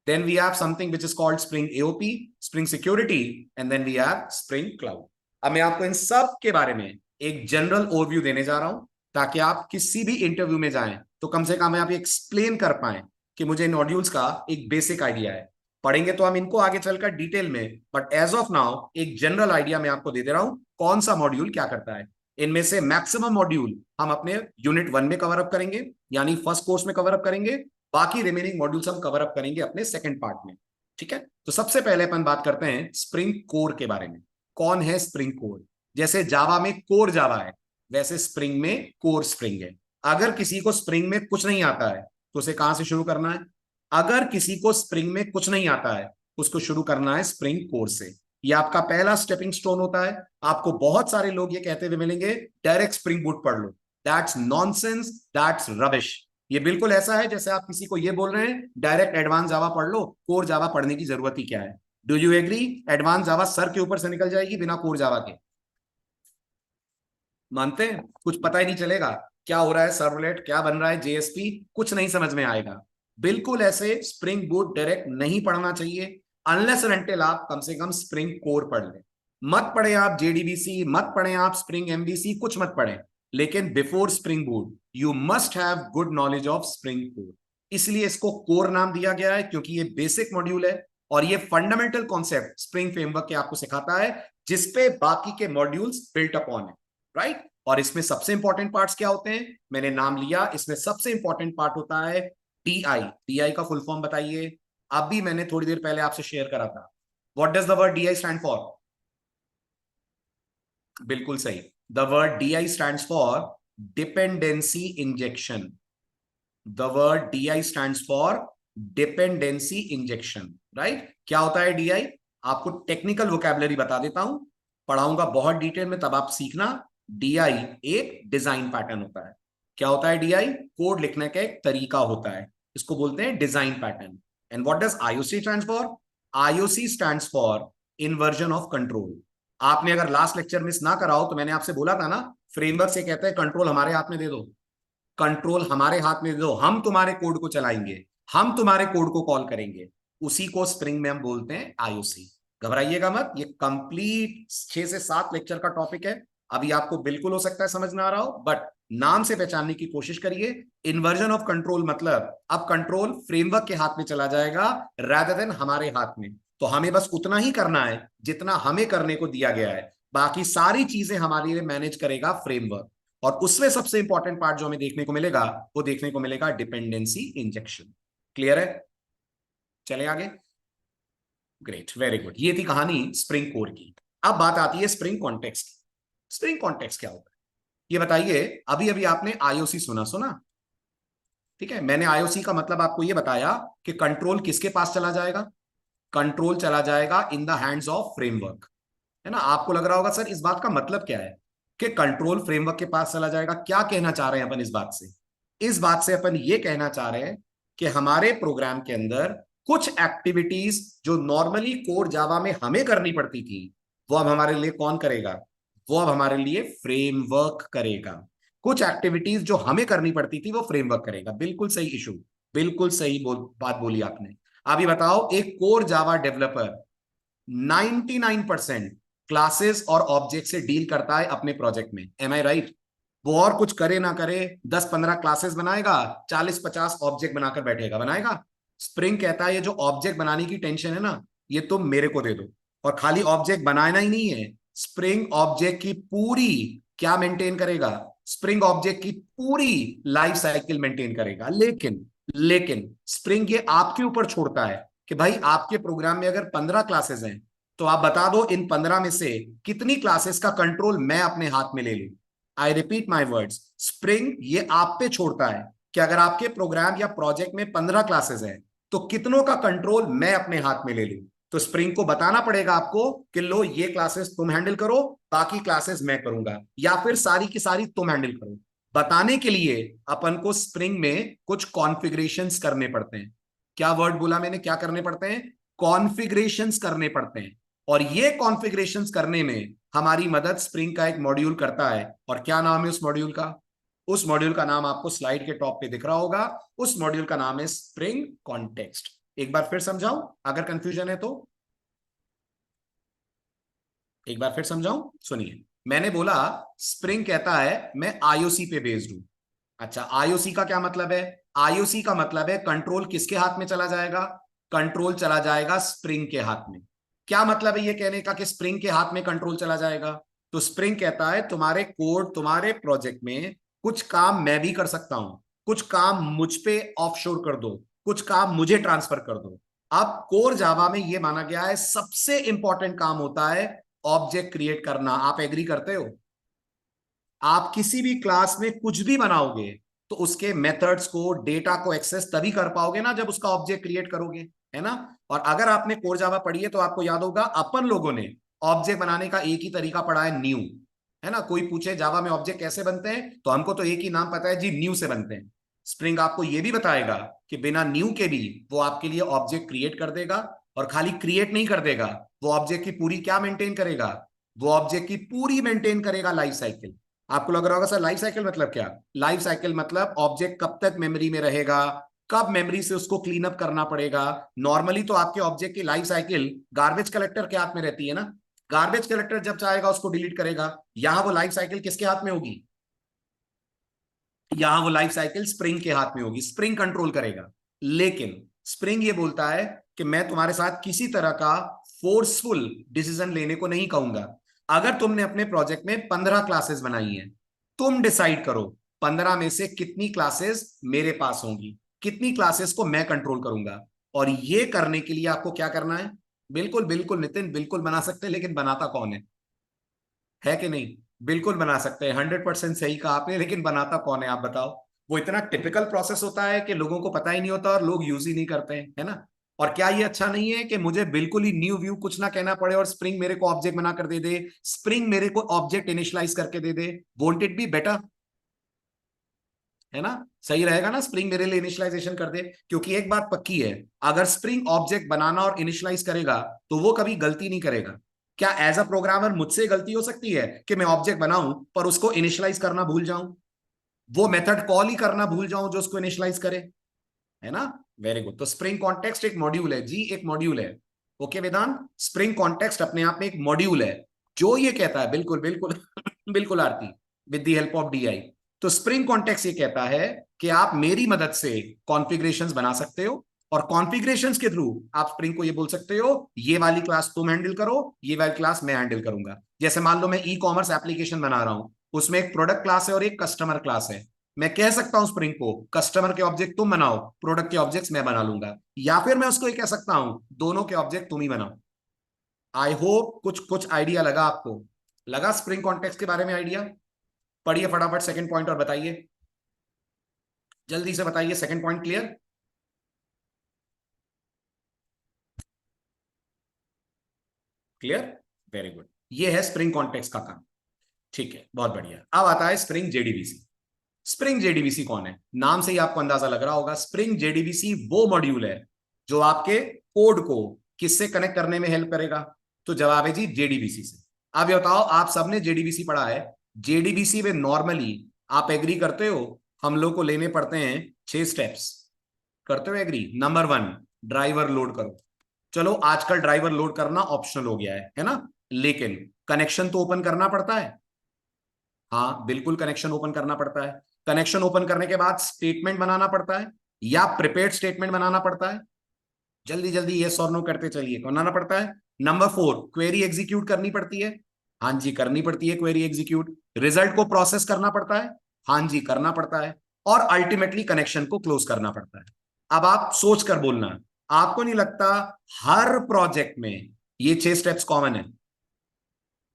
Then we have something which is called Spring AOP, Spring Security, and then we have Spring Cloud. अब मैं आपको इन सब के बारे में एक जनरल ओवरव्यू देने जा रहा हूं, ताकि आप किसी भी इंटरव्यू में जाएं तो कम से कम आप एक्सप्लेन कर पाए कि मुझे इन मॉड्यूल्स का एक बेसिक आइडिया है। पढ़ेंगे तो हम इनको आगे चलकर डिटेल में, बट एज ऑफ नाउ एक जनरल आइडिया मैं आपको दे दे रहा हूं कौन सा मॉड्यूल क्या करता है। इनमें से मैक्सिमम मॉड्यूल हम अपने यूनिट 1 में कवर अप करेंगे, यानी फर्स्ट कोर्स में कवर अप करेंगे। बाकी रिमेनिंग मॉड्यूल्स हम कवर अप करेंगे अपने सेकंड पार्ट में, ठीक है? तो सबसे पहले अपन बात करते हैं स्प्रिंग कोर के बारे में। कौन है स्प्रिंग कोर? जैसे जावा में कोर जावा है, वैसे स्प्रिंग में कोर स्प्रिंग है। अगर किसी को स्प्रिंग में कुछ नहीं आता है तो उसे कहां से शुरू करना है? अगर किसी को स्प्रिंग में कुछ नहीं आता है, उसको शुरू करना है स्प्रिंग कोर से। ये आपका पहला स्टेपिंग स्टोन होता है। आपको बहुत सारे लोग ये कहते हुए मिलेंगे डायरेक्ट स्प्रिंग बूट पढ़ लो। That's nonsense, that's rubbish. ये बिल्कुल ऐसा है जैसे आप किसी को ये बोल रहे हैं डायरेक्ट एडवांस जावा पढ़ लो, कोर जावा पढ़ने की जरूरत ही क्या है। Do you agree? Advance Java sir के ऊपर से निकल जाएगी बिना कोर जावा के। मानते हैं? कुछ पता ही नहीं चलेगा क्या हो रहा है, सर्वलेट क्या बन रहा है, जेएसपी कुछ नहीं समझ में आएगा। बिल्कुल ऐसे स्प्रिंग बूट डायरेक्ट नहीं पढ़ना चाहिए अनलेस एंड अनटिल आप कम से कम स्प्रिंग कोर पढ़ लें। मत पढ़े आप जेडीबीसी, मत पढ़े आप स्प्रिंग एमबीसी, कुछ मत पढ़े, लेकिन before spring boot you must have good knowledge of spring core. इसलिए इसको कोर नाम दिया गया है क्योंकि ये बेसिक मॉड्यूल है और ये फंडामेंटल कॉन्सेप्ट स्प्रिंग फ्रेमवर्क के आपको सिखाता है जिसपे बाकी के मॉड्यूल्स बिल्ट अपॉन है, राइट। और इसमें सबसे इंपॉर्टेंट पार्ट्स क्या होते हैं, मैंने नाम लिया, इसमें सबसे इंपॉर्टेंट पार्ट होता है डीआई। डीआई का फुल फॉर्म बताइए। अभी मैंने थोड़ी देर पहले आपसे शेयर करा था। What does the word DI stand for? बिल्कुल सही, the word DI stands for dependency injection. The word DI stands for dependency injection, right. क्या होता है डीआई? आपको टेक्निकल वोकैबुलरी बता देता हूं, पढ़ाऊंगा बहुत डिटेल में तब आप सीखना। डीआई एक डिजाइन पैटर्न होता है। क्या होता है डीआई? कोड लिखने का एक तरीका होता है, इसको बोलते हैं design pattern. And what does IOC stands for? IOC stands for inversion of control. आपने अगर लास्ट लेक्चर मिस ना कराओ तो मैंने आपसे बोला था ना, फ्रेमवर्क से कहते हैं कंट्रोल हमारे हाथ में दे दो, कंट्रोल हमारे हाथ में दो, हम तुम्हारे कोड को चलाएंगे, हम तुम्हारे कोड को कॉल करेंगे। उसी को स्प्रिंग में हम बोलते हैं आईओसी। घबराइएगा मत, ये कंप्लीट 6 से 7 लेक्चर का टॉपिक है। अभी आपको बिल्कुल हो सकता है समझ ना आ रहा हो, बट नाम से पहचानने की कोशिश करिए। इन्वर्जन ऑफ कंट्रोल मतलब अब कंट्रोल फ्रेमवर्क के हाथ में चला जाएगा रादर देन हमारे हाथ में। तो हमें बस उतना ही करना है जितना हमें करने को दिया गया है, बाकी सारी चीजें हमारे लिए मैनेज करेगा फ्रेमवर्क। और उसमें सबसे इंपॉर्टेंट पार्ट जो हमें देखने को मिलेगा वो देखने को मिलेगा डिपेंडेंसी इंजेक्शन। क्लियर है? चले आगे। Great, very good. ये थी कहानी स्प्रिंग कोर की। अब बात आती है स्प्रिंग कॉन्टेक्स्ट की। स्प्रिंग कॉन्टेक्स्ट क्या होता है ये बताइए। अभी अभी आपने आईओसी सुना सुना, ठीक है। मैंने आईओसी का मतलब आपको ये बताया कि कंट्रोल किसके पास चला जाएगा? कंट्रोल चला जाएगा in the hands of framework, है ना। आपको लग रहा होगा सर इस बात का मतलब क्या है कि कंट्रोल फ्रेमवर्क के पास चला जाएगा, क्या कहना चाह रहे हैं अपन इस बात से? इस बात से अपन ये कहना चाह रहे हैं कि हमारे प्रोग्राम के अंदर कुछ एक्टिविटीज जो नॉर्मली कोर जावा में हमें करनी पड़ती थी वो अब हमारे लिए कौन करेगा? वो अब हमारे लिए फ्रेमवर्क करेगा। कुछ एक्टिविटीज जो हमें करनी पड़ती थी वो फ्रेमवर्क करेगा। बिल्कुल सही इशू, बिल्कुल सही बात बोली आपने। अभी बताओ, एक कोर जावा डेवलपर 99% क्लासेस और ऑब्जेक्ट से डील करता है अपने प्रोजेक्ट में, एम आई राइट? वो और कुछ करे ना करे 10-15 क्लासेस बनाएगा, 40-50 ऑब्जेक्ट बनाकर बैठेगा, बनाएगा। स्प्रिंग कहता है ये जो ऑब्जेक्ट बनाने की टेंशन है ना, ये तुम मेरे को दे दो। और खाली ऑब्जेक्ट बनाना ही नहीं है, स्प्रिंग ऑब्जेक्ट की पूरी क्या मेंटेन करेगा? स्प्रिंग ऑब्जेक्ट की पूरी लाइफ साइकिल मेंटेन करेगा। लेकिन लेकिन स्प्रिंग ये आपके ऊपर छोड़ता है कि भाई आपके प्रोग्राम में अगर 15 क्लासेस हैं तो आप बता दो इन 15 में से कितनी क्लासेस का कंट्रोल मैं अपने हाथ में ले लूं। I repeat my words, spring ये आप पे छोड़ता है कि अगर आपके प्रोग्राम या प्रोजेक्ट में 15 क्लासेस हैं तो कितनों का कंट्रोल मैं अपने हाथ में ले लूं। तो स्प्रिंग को बताना पड़ेगा आपको कि लो ये क्लासेस तुम हैंडल करो, बाकी क्लासेस मैं करूंगा, या फिर सारी की सारी तुम हैंडल करो। बताने के लिए अपन को स्प्रिंग में कुछ कॉन्फ़िगरेशंस करने पड़ते हैं। क्या वर्ड बोला मैंने, क्या करने पड़ते हैं? कॉन्फ़िगरेशंस करने पड़ते हैं। और ये कॉन्फ़िगरेशंस करने में हमारी मदद स्प्रिंग का एक मॉड्यूल करता है। और क्या नाम है उस मॉड्यूल का? उस मॉड्यूल का नाम आपको स्लाइड के टॉप पे दिख रहा होगा। उस मॉड्यूल का नाम है स्प्रिंग कॉन्टेक्स्ट। एक बार फिर समझाऊं अगर कंफ्यूजन है तो? एक बार फिर समझाऊं, सुनिए। मैंने बोला स्प्रिंग कहता है मैं आईओसी पे बेस्ड हूं। अच्छा, आईओसी का क्या मतलब है? आईओसी का मतलब है कंट्रोल किसके हाथ में चला जाएगा? कंट्रोल चला जाएगा स्प्रिंग के हाथ में। क्या मतलब है ये कहने का कि स्प्रिंग के हाथ में कंट्रोल चला जाएगा? तो स्प्रिंग कहता है तुम्हारे कोड, तुम्हारे प्रोजेक्ट में कुछ काम मैं भी कर सकता हूं, कुछ काम मुझ पे ऑफशोर कर दो, कुछ काम मुझे ट्रांसफर कर दो। अब कोर जावा में यह माना गया है सबसे इंपॉर्टेंट काम होता है ऑब्जेक्ट क्रिएट करना। आप एग्री करते हो? आप किसी भी क्लास में कुछ भी बनाओगे तो उसके मेथड्स को, डेटा को एक्सेस तभी कर पाओगे ना जब उसका ऑब्जेक्ट क्रिएट करोगे, है ना। और अगर आपने कोर जावा पढ़ी है तो आपको याद होगा अपन लोगों ने ऑब्जेक्ट बनाने का एक ही तरीका पढ़ा है, न्यू। है ना। कोई पूछे जावा में ऑब्जेक्ट कैसे बनते हैं, तो हमको तो एक ही नाम पता है जी, न्यू से बनते हैं। स्प्रिंग आपको ये भी बताएगा कि बिना न्यू के भी वो आपके लिए ऑब्जेक्ट क्रिएट कर देगा, और खाली क्रिएट नहीं कर देगा, वो ऑब्जेक्ट की पूरी क्या मेंटेन करेगा, वो ऑब्जेक्ट की पूरी मेंटेन करेगा लाइफ साइकिल। आपको लग रहा होगा सर लाइफ साइकिल मतलब क्या, लाइफ साइकिल मतलब ऑब्जेक्ट कब तक मेमोरी में रहेगा, कब मेमोरी से उसको क्लीन अप करना पड़ेगा। नॉर्मली तो आपके ऑब्जेक्ट की लाइफ साइकिल गार्बेज कलेक्टर के हाथ में रहती है ना, गार्बेज कलेक्टर जब चाहेगा उसको डिलीट करेगा। यहां वो लाइफ साइकिल किसके हाथ में होगी, यहां वो लाइफ साइकिल स्प्रिंग के हाथ में होगी, स्प्रिंग कंट्रोल करेगा। लेकिन स्प्रिंग ये बोलता है कि मैं तुम्हारे साथ किसी तरह का फोर्सफुल डिसीजन लेने को नहीं कहूंगा। अगर तुमने अपने प्रोजेक्ट में 15 क्लासेस बनाई हैं, तुम डिसाइड करो 15 में से कितनी क्लासेस मेरे पास होंगी, कितनी क्लासेस को मैं कंट्रोल करूंगा। और ये करने के लिए आपको क्या करना है, बिल्कुल बिल्कुल नितिन, बिल्कुल बना सकते हैं, लेकिन बनाता कौन है कि नहीं। बिल्कुल बना सकते हैं, 100% सही कहा आपने, लेकिन बनाता कौन है आप बताओ। वो इतना टिपिकल प्रोसेस होता है कि लोगों को पता ही नहीं होता और लोग यूज ही नहीं करते हैं, है ना। और क्या ये अच्छा नहीं है कि मुझे बिल्कुल ही न्यू व्यू कुछ ना कहना पड़े और स्प्रिंग मेरे को ऑब्जेक्ट बना कर दे दे, स्प्रिंग मेरे को ऑब्जेक्ट इनिशियलाइज करके दे दे। वोंट इट बी बेटर, है ना। सही रहेगा ना, स्प्रिंग मेरे लिए इनिशियलाइजेशन कर दे, क्योंकि एक बात पक्की है, अगर स्प्रिंग ऑब्जेक्ट बनाना और इनिशियलाइज करेगा तो वो कभी गलती नहीं करेगा। क्या एज अ प्रोग्रामर मुझसे गलती हो सकती है कि मैं ऑब्जेक्ट बनाऊं पर उसको इनिशियलाइज करना भूल जाऊं, वो मेथड कॉल ही करना भूल जाऊं जो उसको इनिशियलाइज करे, है ना। Very good. तो स्प्रिंग कॉन्टेक्स्ट एक मॉड्यूल है जी, एक मॉड्यूल है। ओके वेदांत, स्प्रिंग कॉन्टेक्स्ट अपने आप में एक मॉड्यूल है जो ये कहता है, बिल्कुल बिल्कुल बिल्कुल Aarti, with the help of DI. तो स्प्रिंग कॉन्टेक्स्ट ये कहता है कि आप मेरी मदद से कॉन्फ़िगरेशंस बना सकते हो, और कॉन्फ़िगरेशंस के थ्रू आप स्प्रिंग को ये बोल सकते हो ये वाली क्लास तुम हैंडल करो, ये वाली क्लास मैं हैंडल करूंगा। जैसे मान लो मैं ई कॉमर्स एप्लीकेशन बना रहा हूं, उसमें एक प्रोडक्ट क्लास है और एक कस्टमर क्लास है। मैं कह सकता हूं स्प्रिंग को कस्टमर के ऑब्जेक्ट तुम बनाओ, प्रोडक्ट के ऑब्जेक्ट्स मैं बना लूंगा, या फिर मैं उसको ये कह सकता हूं दोनों के ऑब्जेक्ट तुम ही बनाओ। आई होप कुछ कुछ आइडिया लगा आपको, लगा स्प्रिंग कॉन्टेक्स्ट के बारे में आइडिया। पढ़िए फटाफट सेकंड पॉइंट और बताइए, जल्दी से बताइए second point clear. Clear, very good. ये है स्प्रिंग कॉन्टेक्स्ट का काम। ठीक है, बहुत बढ़िया। अब आता है स्प्रिंग जेडीबीसी। स्प्रिंग जेडीबीसी कौन है, नाम से ही आपको अंदाजा लग रहा होगा, स्प्रिंग जेडीबीसी वो मॉड्यूल है जो आपके कोड को किससे कनेक्ट करने में हेल्प करेगा। तो जवाब है जी जेडीबीसी से। अब ये बताओ, आप सबने जेडीबीसी पढ़ा है, जेडीबीसी में नॉर्मली आप एग्री करते हो, हम लोग को लेने पड़ते हैं 6 स्टेप्स। करते हो एग्री। नंबर 1, ड्राइवर लोड करो। चलो आजकल ड्राइवर लोड करना ऑप्शनल हो गया है ना, लेकिन कनेक्शन तो ओपन करना पड़ता है। हाँ बिल्कुल, कनेक्शन ओपन करना पड़ता है। कनेक्शन ओपन करने के बाद स्टेटमेंट बनाना पड़ता है, या प्रिपेयर्ड स्टेटमेंट बनाना पड़ता है। जल्दी जल्दी यस और नो करते चलिए, बनाना पड़ता है। नंबर 4, क्वेरी एग्जीक्यूट करनी पड़ती है। हाँ जी करनी पड़ती है क्वेरी एग्जीक्यूट। रिजल्ट को प्रोसेस करना पड़ता है। हाँ जी करना पड़ता है। और अल्टीमेटली कनेक्शन को क्लोज करना पड़ता है। अब आप सोच कर बोलना, आपको नहीं लगता हर प्रोजेक्ट में ये 6 स्टेप्स कॉमन है,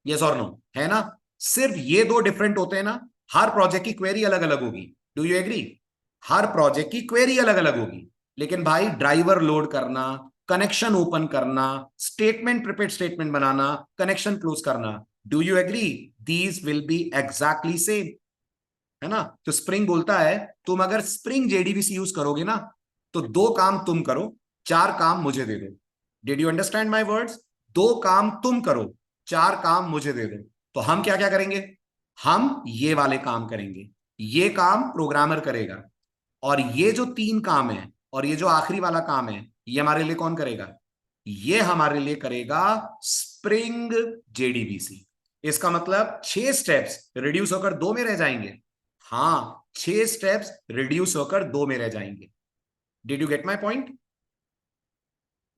यस और नो, है ना। सिर्फ ये दो डिफरेंट होते हैं ना, हर प्रोजेक्ट की क्वेरी अलग अलग होगी। डू यू एग्री, हर प्रोजेक्ट की क्वेरी अलग अलग होगी। लेकिन भाई ड्राइवर लोड करना, कनेक्शन ओपन करना, स्टेटमेंट प्रिपेयर्ड स्टेटमेंट बनाना, कनेक्शन क्लोज करना, do you agree, these will be exactly same, है ना। तो स्प्रिंग बोलता है तुम अगर स्प्रिंग जेडीबीसी यूज करोगे ना, तो 2 काम तुम करो, 4 काम मुझे दे दो। Did you understand my words, 2 काम तुम करो, 4 काम मुझे दे दो। तो हम क्या क्या करेंगे, हम ये वाले काम करेंगे, ये काम प्रोग्रामर करेगा, और ये जो 3 काम है और ये जो आखिरी वाला काम है, ये हमारे लिए कौन करेगा, ये हमारे लिए करेगा स्प्रिंग जेडीबीसी। इसका मतलब 6 स्टेप्स रिड्यूस होकर 2 में रह जाएंगे। हाँ 6 स्टेप्स रिड्यूस होकर 2 में रह जाएंगे। Did you get my point,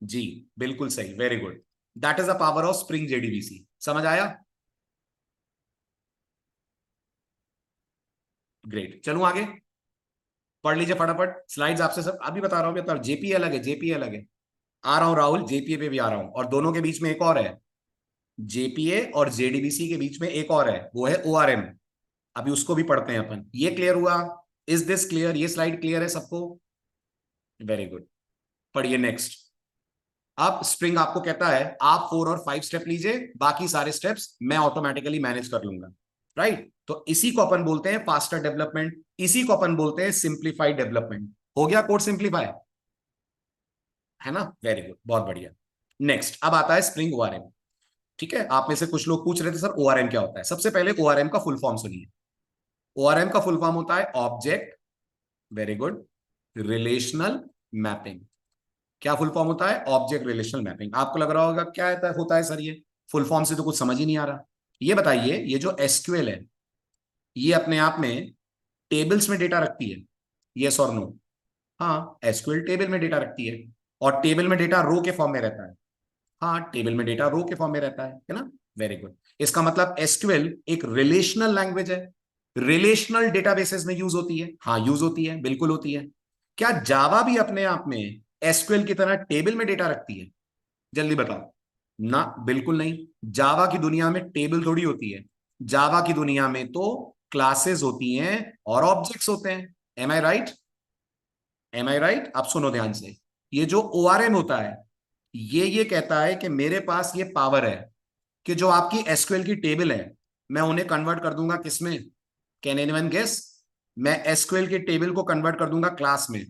जी बिल्कुल सही, very good. That is the power of spring JDBC, समझ आया। ग्रेट, चलूं आगे, पढ़ लीजिए फटाफट स्लाइड्स, आपसे सब अभी बता रहा हूं, जेपीए अलग है, जेपीए अलग है। आ रहा हूं राहुल, जेपीए पे भी आ रहा हूं, और दोनों के बीच में एक और है, जेपीए और जेडीबीसी के बीच में एक और है, वो है ओआरएम। अभी उसको भी पढ़ते हैं अपन। ये क्लियर हुआ, इज दिस क्लियर, ये स्लाइड क्लियर है सबको, वेरी गुड। पढ़िए नेक्स्ट। अब स्प्रिंग आपको कहता है आप 4 और 5 स्टेप लीजिए, बाकी सारे स्टेप्स मैं ऑटोमेटिकली मैनेज कर लूंगा। राइट। तो इसी को अपन बोलते हैं फास्टर डेवलपमेंट, इसी को अपन बोलते हैं सिंप्लीफाइड डेवलपमेंट। हो गया कोड सिंप्लीफाई, है ना, वेरी गुड, बहुत बढ़िया। नेक्स्ट अब आता है स्प्रिंग ओआरएम। ठीक है, आप में से कुछ लोग पूछ रहे थे सर ओआरएम क्या होता है। सबसे पहले ओआरएम का फुल फॉर्म सुनिए। ओआरएम का फुल फॉर्म होता है object, very good, relational mapping. क्या फुल फॉर्म होता है? Object relational mapping. आपको लग रहा होगा क्या होता है सर, ये फुल फॉर्म से तो कुछ समझ ही नहीं आ रहा। ये बताइए, ये जो एसक्यूएल है ये अपने आप में टेबल्स में डेटा रखती है, यस और नो? हाँ, एसक्यूएल टेबल में डेटा रखती है, और टेबल में डेटा रो के फॉर्म में रहता है। हाँ, टेबल में डेटा रो के फॉर्म में रहता है ना, वेरी गुड। इसका मतलब एसक्यूएल एक रिलेशनल लैंग्वेज है, रिलेशनल डेटाबेसेस में यूज होती है। हाँ यूज होती है, बिल्कुल होती है। क्या जावा भी अपने आप में एसक्यूएल की तरह टेबल में डेटा रखती है? जल्दी बताओ। ना, बिल्कुल नहीं। जावा की दुनिया में टेबल थोड़ी होती है, जावा की दुनिया में तो क्लासेस होती हैं और ऑब्जेक्ट्स होते हैं। Am I right? Am I right? अब सुनो ध्यान से, ये जो ओआरएम होता है ये कहता है कि मेरे पास ये पावर है कि जो आपकी एसक्यूएल की टेबल है मैं उन्हें कन्वर्ट कर दूंगा किसमें? Can anyone guess? मैं एसक्यूएल के टेबल को कन्वर्ट कर दूंगा क्लास में,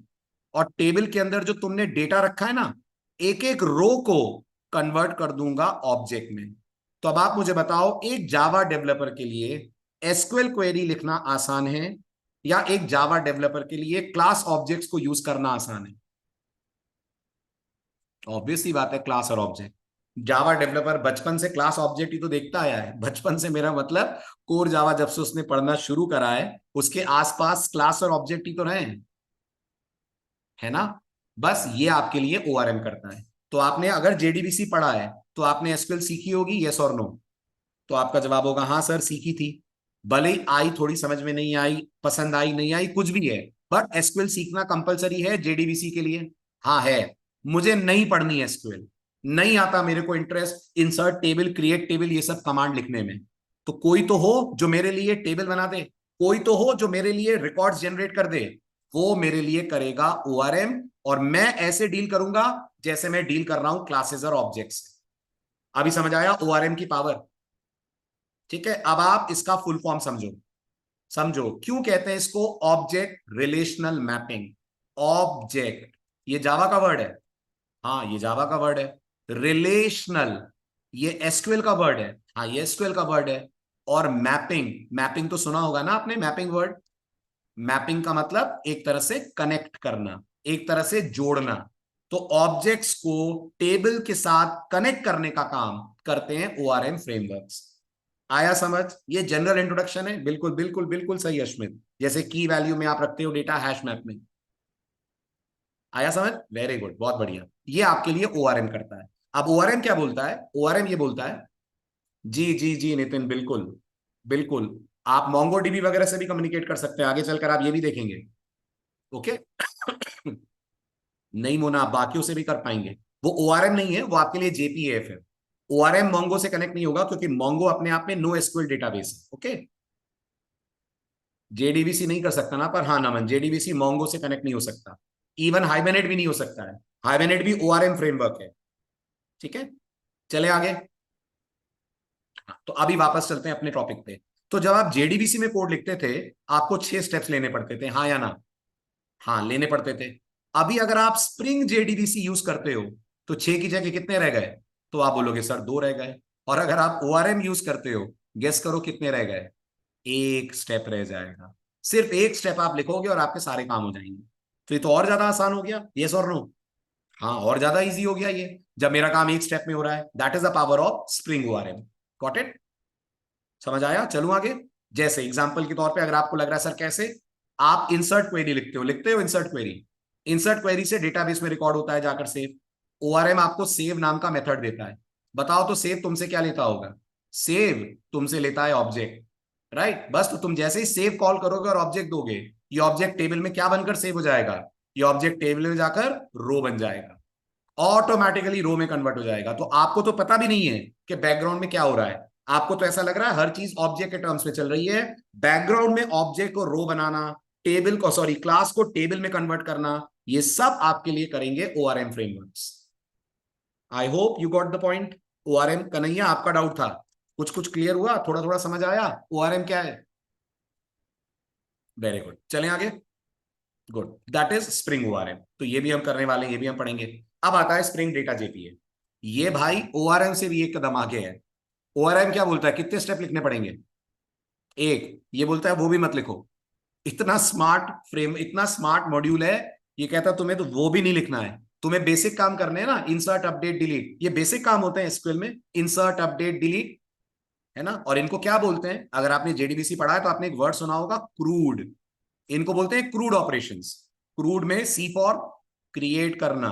और टेबल के अंदर जो तुमने डेटा रखा है ना, एक एक रो को कन्वर्ट कर दूंगा ऑब्जेक्ट में। तो अब आप मुझे बताओ, एक जावा डेवलपर के लिए एसक्यूएल क्वेरी लिखना आसान है या एक जावा डेवलपर के लिए क्लास ऑब्जेक्ट्स को यूज करना आसान है? ऑब्वियस सी बात है, क्लास और ऑब्जेक्ट। जावा डेवलपर बचपन से क्लास ऑब्जेक्ट ही तो देखता आया है। बचपन से मेरा मतलब कोर जावा जब से उसने पढ़ना शुरू करा है उसके आसपास क्लास और ऑब्जेक्ट ही तो रहे हैं, है ना। बस ये आपके लिए ओआरएम करता है। तो आपने अगर जेडीबीसी पढ़ा है तो आपने एसक्यूएल सीखी होगी, यस और नो? तो आपका जवाब होगा हाँ सर सीखी थी। भले ही आई थोड़ी समझ में नहीं आई, पसंद आई नहीं आई, कुछ भी है, बट एसक्यूएल सीखना कंपलसरी है जेडीबीसी के लिए। हाँ है। मुझे नहीं पढ़नी एसक्यूएल, नहीं आता मेरे को interest insert table, create table, ये सब कमांड लिखने में। तो कोई तो हो जो मेरे लिए टेबल बना दे, कोई तो हो जो मेरे लिए रिकॉर्ड्स जनरेट कर दे, वो मेरे लिए करेगा ओआरएम, और मैं ऐसे डील करूंगा जैसे मैं डील कर रहा हूं क्लासेस और ऑब्जेक्ट्स। अभी समझ आया ओआरएम की पावर? ठीक है, अब आप इसका फुल फॉर्म समझो। समझो क्यों कहते हैं इसको ऑब्जेक्ट रिलेशनल मैपिंग। ऑब्जेक्ट, ये जावा का वर्ड है। हाँ ये जावा का वर्ड है। रिलेशनल, ये एसक्यूएल का वर्ड है। हाँ ये एसक्यूएल का वर्ड है। और मैपिंग, मैपिंग तो सुना होगा ना आपने, मैपिंग वर्ड। मैपिंग का मतलब एक तरह से कनेक्ट करना, एक तरह से जोड़ना। तो ऑब्जेक्ट्स को टेबल के साथ कनेक्ट करने का काम करते हैं ओआरएम फ्रेमवर्क्स। आया समझ? ये जनरल इंट्रोडक्शन है, बिल्कुल बिल्कुल बिल्कुल सही अश्मित, जैसे की वैल्यू में आप रखते हो डेटा हैश मैप में। आया समझ? वेरी गुड, बहुत बढ़िया। ये आपके लिए ओआरएम करता है। अब ओआरएम क्या बोलता है? ओआरएम ये बोलता है, जी जी जी नितिन, बिल्कुल बिल्कुल, आप मोंगोडीबी वगैरह से भी कम्युनिकेट कर सकते हैं, आगे चलकर आप ये भी देखेंगे। ओके। नहीं मोना, आप बाकियों से भी कर पाएंगे। वो ओआरएम नहीं है, वो आपके लिए जेपीएफ है। ओआरएम मोंगो से कनेक्ट नहीं होगा क्योंकि मोंगो अपने आप में नो एसक्यूएल डेटाबेस है। ओके, जेडीबीसी नहीं कर सकता ना, पर हाँ नमन, जेडीबीसी मोंगो से कनेक्ट नहीं हो सकता। इवन हाइबरनेट भी नहीं हो सकता है, हाइबरनेट भी ओआरएम फ्रेमवर्क है। ठीक है, चले आगे। हाँ, तो अभी वापस चलते हैं अपने टॉपिक पे। तो जब आप जेडीबीसी में कोड लिखते थे आपको 6 स्टेप्स लेने पड़ते थे, हाँ या ना? हाँ लेने पड़ते थे। अभी अगर आप स्प्रिंग जेडीबीसी यूज करते हो तो 6 की जगह कितने रह गए? तो आप बोलोगे सर 2 रह गए। और अगर आप ओआरएम यूज करते हो, गेस करो कितने रह गए? 1 स्टेप रह जाएगा। सिर्फ 1 स्टेप आप लिखोगे और आपके सारे काम हो जाएंगे। तो ये तो और ज्यादा आसान हो गया, यस और नो? हाँ, और ज्यादा इजी हो गया ये, जब मेरा काम 1 स्टेप में हो रहा है। That is the power of spring ORM. Got it? समझ आया? चलूं आगे। जैसे एग्जांपल के तौर पे अगर आपको लग रहा है सर कैसे, आप इंसर्ट क्वेरी लिखते हो इंसर्ट क्वेरी। इंसर्ट क्वेरी से डेटाबेस में रिकॉर्ड होता है जाकर सेव। ओआरएम आपको सेव नाम का मेथड देता है। बताओ तो सेव तुमसे क्या लेता होगा? सेव तुमसे लेता है ऑब्जेक्ट, राइट। बस तो तुम जैसे ही सेव कॉल करोगे और ऑब्जेक्ट दोगे, ये ऑब्जेक्ट टेबल में क्या बनकर सेव हो जाएगा? ये ऑब्जेक्ट टेबल में जाकर रो बन जाएगा, ऑटोमेटिकली रो में कन्वर्ट हो जाएगा। तो आपको तो पता भी नहीं है कि बैकग्राउंड में क्या हो रहा है। आपको तो ऐसा लग रहा है हर चीज ऑब्जेक्ट के टर्म्स में चल रही है। बैकग्राउंड में ऑब्जेक्ट को रो बनाना, टेबल को सॉरी क्लास को टेबल में कन्वर्ट करना, ये सब आपके लिए करेंगे ORM frameworks. I hope you got the point. ORM Kanhaiya आपका डाउट था, कुछ कुछ क्लियर हुआ, थोड़ा थोड़ा समझ आया ओआरएम क्या है? वेरी गुड, चलें आगे। Good, that is spring ORM. तो ये भी हम करने वाले हैं, ये भी हम पढ़ेंगे। अब आता है स्प्रिंग डेटा जेपीए। ये भाई ओआरएम से भी एक कदम आगे है। ओआरएम क्या बोलता है, कितने स्टेप लिखने पड़ेंगे? एक। ये बोलता है वो भी मत लिखो। इतना स्मार्ट फ्रेम, इतना स्मार्ट मॉड्यूल है। ये कहता है तुम्हें तो वो भी नहीं लिखना है, तुम्हें बेसिक काम करने हैं ना, इंसर्ट अपडेट डिलीट, ये बेसिक काम होते हैं एसक्यूएल में, इंसर्ट अपडेट डिलीट, है ना। और इनको क्या बोलते हैं, अगर आपने जेडीबीसी पढ़ा है तो आपने एक वर्ड सुना होगा, क्रूड। इनको बोलते हैं क्रूड ऑपरेशंस। क्रूड में सी फॉर क्रिएट करना,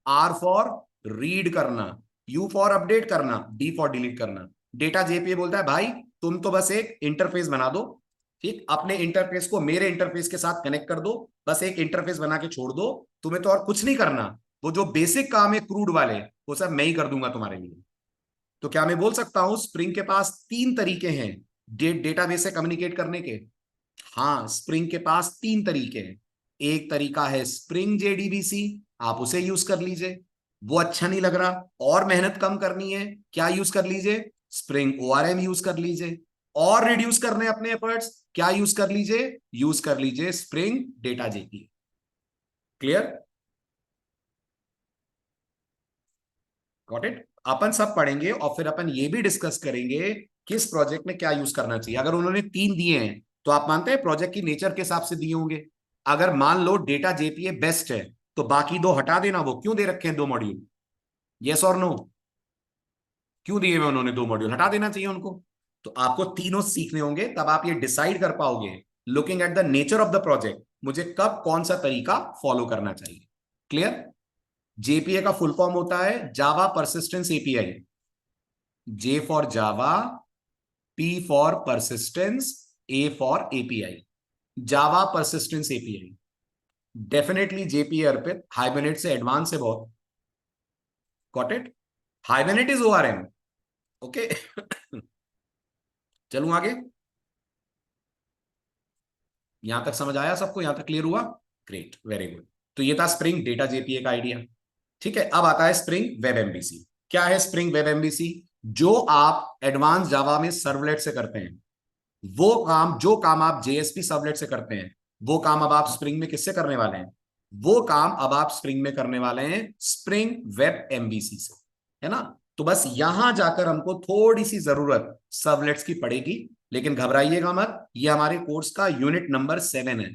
आर फॉर रीड करना, यू फॉर अपडेट करना, डी फॉर डिलीट करना। डेटा जेपीए बोलता है भाई तुम तो बस एक इंटरफेस बना दो, ठीक, अपने इंटरफेस को मेरे इंटरफेस के साथ कनेक्ट कर दो, बस एक इंटरफेस बना के छोड़ दो, तुम्हें तो और कुछ नहीं करना। वो जो बेसिक काम है क्रूड वाले, वो सब मैं ही कर दूंगा तुम्हारे लिए। तो क्या मैं बोल सकता हूं स्प्रिंग के पास तीन तरीके हैं डेटाबेस से कम्युनिकेट करने के? हाँ, स्प्रिंग के पास तीन तरीके हैं। एक तरीका है स्प्रिंग जेडीबीसी, आप उसे यूज कर लीजिए। वो अच्छा नहीं लग रहा, और मेहनत कम करनी है, क्या यूज कर लीजिए? स्प्रिंग ओआरएम यूज कर लीजिए। और रिड्यूस करने अपने एफर्ट्स, क्या यूज कर लीजिए? यूज कर लीजिए spring data JPA. Clear? Got it? अपन सब पढ़ेंगे और फिर अपन ये भी डिस्कस करेंगे किस प्रोजेक्ट में क्या यूज करना चाहिए। अगर उन्होंने तीन दिए हैं तो आप मानते हैं प्रोजेक्ट की नेचर के हिसाब से दिए होंगे। अगर मान लो डेटा जेपीए बेस्ट है तो बाकी दो हटा देना। वो क्यों दे रखे हैं दो मॉड्यूल? यस और नो? क्यों दिए हुए उन्होंने दो मॉड्यूल? हटा देना चाहिए उनको। तो आपको तीनों सीखने होंगे, तब आप ये डिसाइड कर पाओगे looking at the nature of the project मुझे कब कौन सा तरीका फॉलो करना चाहिए। क्लियर? जेपीए का फुल फॉर्म होता है Java persistence API. J for Java, P for persistence, A for API. Java persistence API. Definitely JPA Arpit Hibernate से एडवांस है बहुत। Got it? Hibernate is ORM. Okay. चलूं आगे? यहां तक समझ आया सबको? यहां तक क्लियर हुआ? Great, very good. तो ये था स्प्रिंग डेटा जेपीए का आइडिया। ठीक है, अब आता है स्प्रिंग वेब एमबीसी। क्या है स्प्रिंग वेब एमबीसी? जो आप एडवांस जावा में सर्वलेट से करते हैं, वो काम, जो काम आप जेएसपी सर्वलेट से करते हैं, वो काम अब आप स्प्रिंग में किससे करने वाले हैं? वो काम अब आप स्प्रिंग में करने वाले हैं स्प्रिंग वेब एमबीसी से, है ना। तो बस यहां जाकर हमको थोड़ी सी जरूरत सर्वलेट्स की पड़ेगी, लेकिन घबराइएगा मत, ये हमारे कोर्स का यूनिट नंबर 7 है।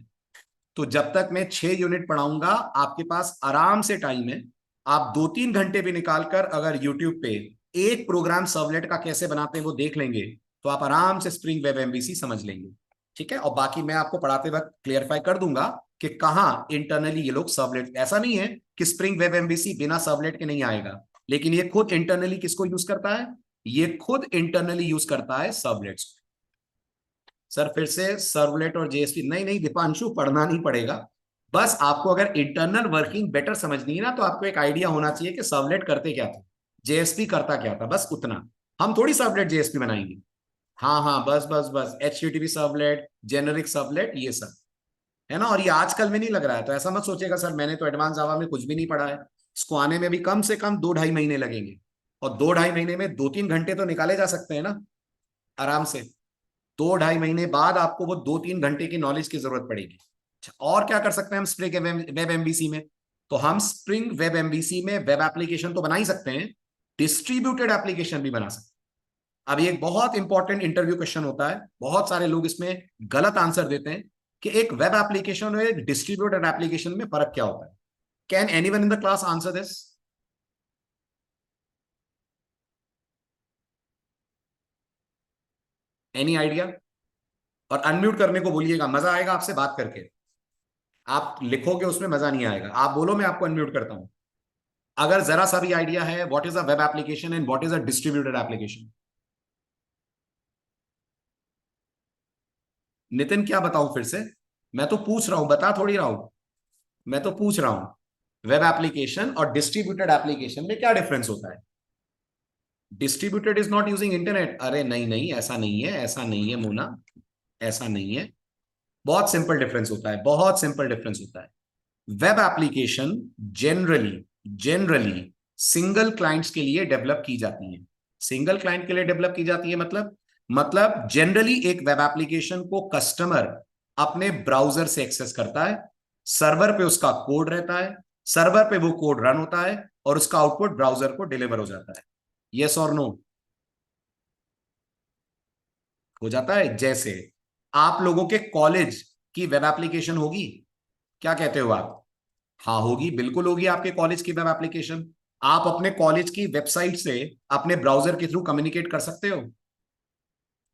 तो जब तक मैं 6 यूनिट पढ़ाऊंगा आपके पास आराम से टाइम है। आप 2-3 घंटे भी निकालकर अगर यूट्यूब पे एक प्रोग्राम सर्वलेट का कैसे बनाते हैं वो देख लेंगे, तो आप आराम से स्प्रिंग वेब एमबीसी समझ लेंगे। ठीक है, और बाकी मैं आपको पढ़ाते वक्त क्लियरफाई कर दूंगा कि कहां इंटरनली ये लोग सर्वलेट, ऐसा नहीं है कि स्प्रिंग वेब एमबीसी बिना सर्वलेट के नहीं आएगा, लेकिन ये खुद इंटरनली किसको यूज करता है? ये खुद इंटरनली यूज करता है सर्वलेट्स। सर फिर से सर्वलेट और जेएसपी? नहीं नहीं दीपांशु, पढ़ना नहीं पड़ेगा। बस आपको अगर इंटरनल वर्किंग बेटर समझनी है ना, तो आपको एक आइडिया होना चाहिए कि सर्वलेट करते क्या थे, जेएसपी करता क्या था, बस उतना। हम थोड़ी सर्वलेट जेएसपी बनाएंगे। हाँ हाँ, बस बस बस, एचटीटीपी सर्वलेट, जेनेरिक सर्वलेट, ये सब, है ना। और ये आजकल में नहीं लग रहा है, तो ऐसा मत सोचेगा सर मैंने तो एडवांस जावा में कुछ भी नहीं पढ़ा है। इसको आने में भी कम से कम 2-2.5 महीने लगेंगे, और 2-2.5 महीने में 2-3 घंटे तो निकाले जा सकते हैं ना, आराम से। 2-2.5 महीने बाद आपको वो 2-3 घंटे की नॉलेज की जरूरत पड़ेगी। अच्छा, और क्या कर सकते हैं हम स्प्रिंग वेब एमबीसी में? तो हम स्प्रिंग वेब एमबीसी में वेब एप्लीकेशन तो बना ही सकते हैं, डिस्ट्रीब्यूटेड एप्लीकेशन भी बना सकते हैं। अब ये एक बहुत इंपॉर्टेंट इंटरव्यू क्वेश्चन होता है, बहुत सारे लोग इसमें गलत आंसर देते हैं कि एक वेब एप्लीकेशन और एक डिस्ट्रीब्यूटेड एप्लीकेशन में फर्क क्या होता है। Can anyone in the class answer this? Any idea? और अनम्यूट करने को बोलिएगा, मजा आएगा आपसे बात करके। आप लिखोगे उसमें मजा नहीं आएगा, आप बोलो मैं आपको अनम्यूट करता हूं। अगर जरा सा भी आइडिया है what is a web application and what is a distributed application? Nitin क्या बताऊं फिर से? मैं तो पूछ रहा हूं, बता थोड़ी रहा हूं। मैं तो पूछ रहा हूं वेब एप्लीकेशन और डिस्ट्रीब्यूटेड एप्लीकेशन में क्या डिफरेंस होता है? Distributed is not using internet. अरे नहीं नहीं, ऐसा नहीं है, ऐसा नहीं है मोना, ऐसा नहीं है। बहुत सिंपल डिफरेंस होता है, बहुत सिंपल डिफरेंस होता है। Web application generally generally single clients के लिए डेवलप की जाती है। सिंगल क्लाइंट के लिए डेवलप की जाती है, मतलब जनरली एक वेब एप्लीकेशन को कस्टमर अपने ब्राउजर से एक्सेस करता है, सर्वर पे उसका कोड रहता है, सर्वर पे वो कोड रन होता है और उसका आउटपुट ब्राउजर को डिलीवर हो जाता है। यस और नो? हो जाता है। जैसे आप लोगों के कॉलेज की वेब एप्लीकेशन होगी, क्या कहते हो आप? हाँ होगी, बिल्कुल होगी आपके कॉलेज की वेब एप्लीकेशन। आप अपने कॉलेज की वेबसाइट से अपने ब्राउजर के थ्रू कम्युनिकेट कर सकते हो।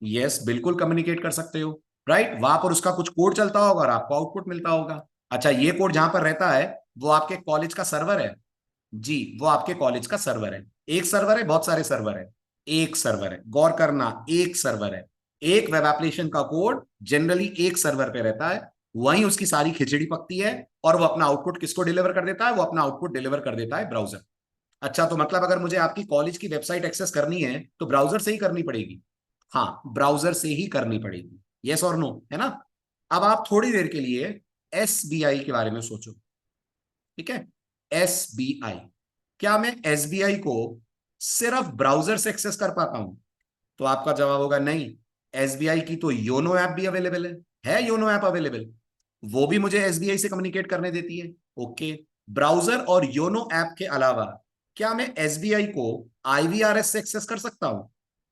यस, बिल्कुल कम्युनिकेट कर सकते हो। राइट, वहां पर उसका कुछ कोड चलता होगा और आपको आउटपुट मिलता होगा। अच्छा, ये कोड जहां पर रहता है वो आपके कॉलेज का सर्वर है। जी, वो आपके कॉलेज का सर्वर है। एक सर्वर है, बहुत सारे सर्वर है? एक सर्वर है, गौर करना, एक सर्वर है। एक वेब एप्लीकेशन का कोड जनरली एक सर्वर पे रहता है, वहीं उसकी सारी खिचड़ी पकती है और वो अपना आउटपुट किसको डिलीवर कर देता है? वो अपना आउटपुट डिलीवर कर देता है ब्राउजर। अच्छा, तो मतलब अगर मुझे आपकी कॉलेज की वेबसाइट एक्सेस करनी है तो ब्राउजर से ही करनी पड़ेगी? हाँ, ब्राउजर से ही करनी पड़ेगी। यस और नो, है ना? अब आप थोड़ी देर के लिए एसबीआई के बारे में सोचो। ठीक है, एसबीआई, क्या मैं एसबीआई को सिर्फ ब्राउजर से एक्सेस कर पाता हूं? तो आपका जवाब होगा नहीं। एसबीआई की तो योनो ऐप भी अवेलेबल है योनो ऐप अवेलेबल, वो भी मुझे एसबीआई से कम्युनिकेट करने देती है। ओके, ब्राउजर और योनो ऐप के अलावा क्या मैं एसबीआई को आईवीआरएस से एक्सेस कर सकता हूं?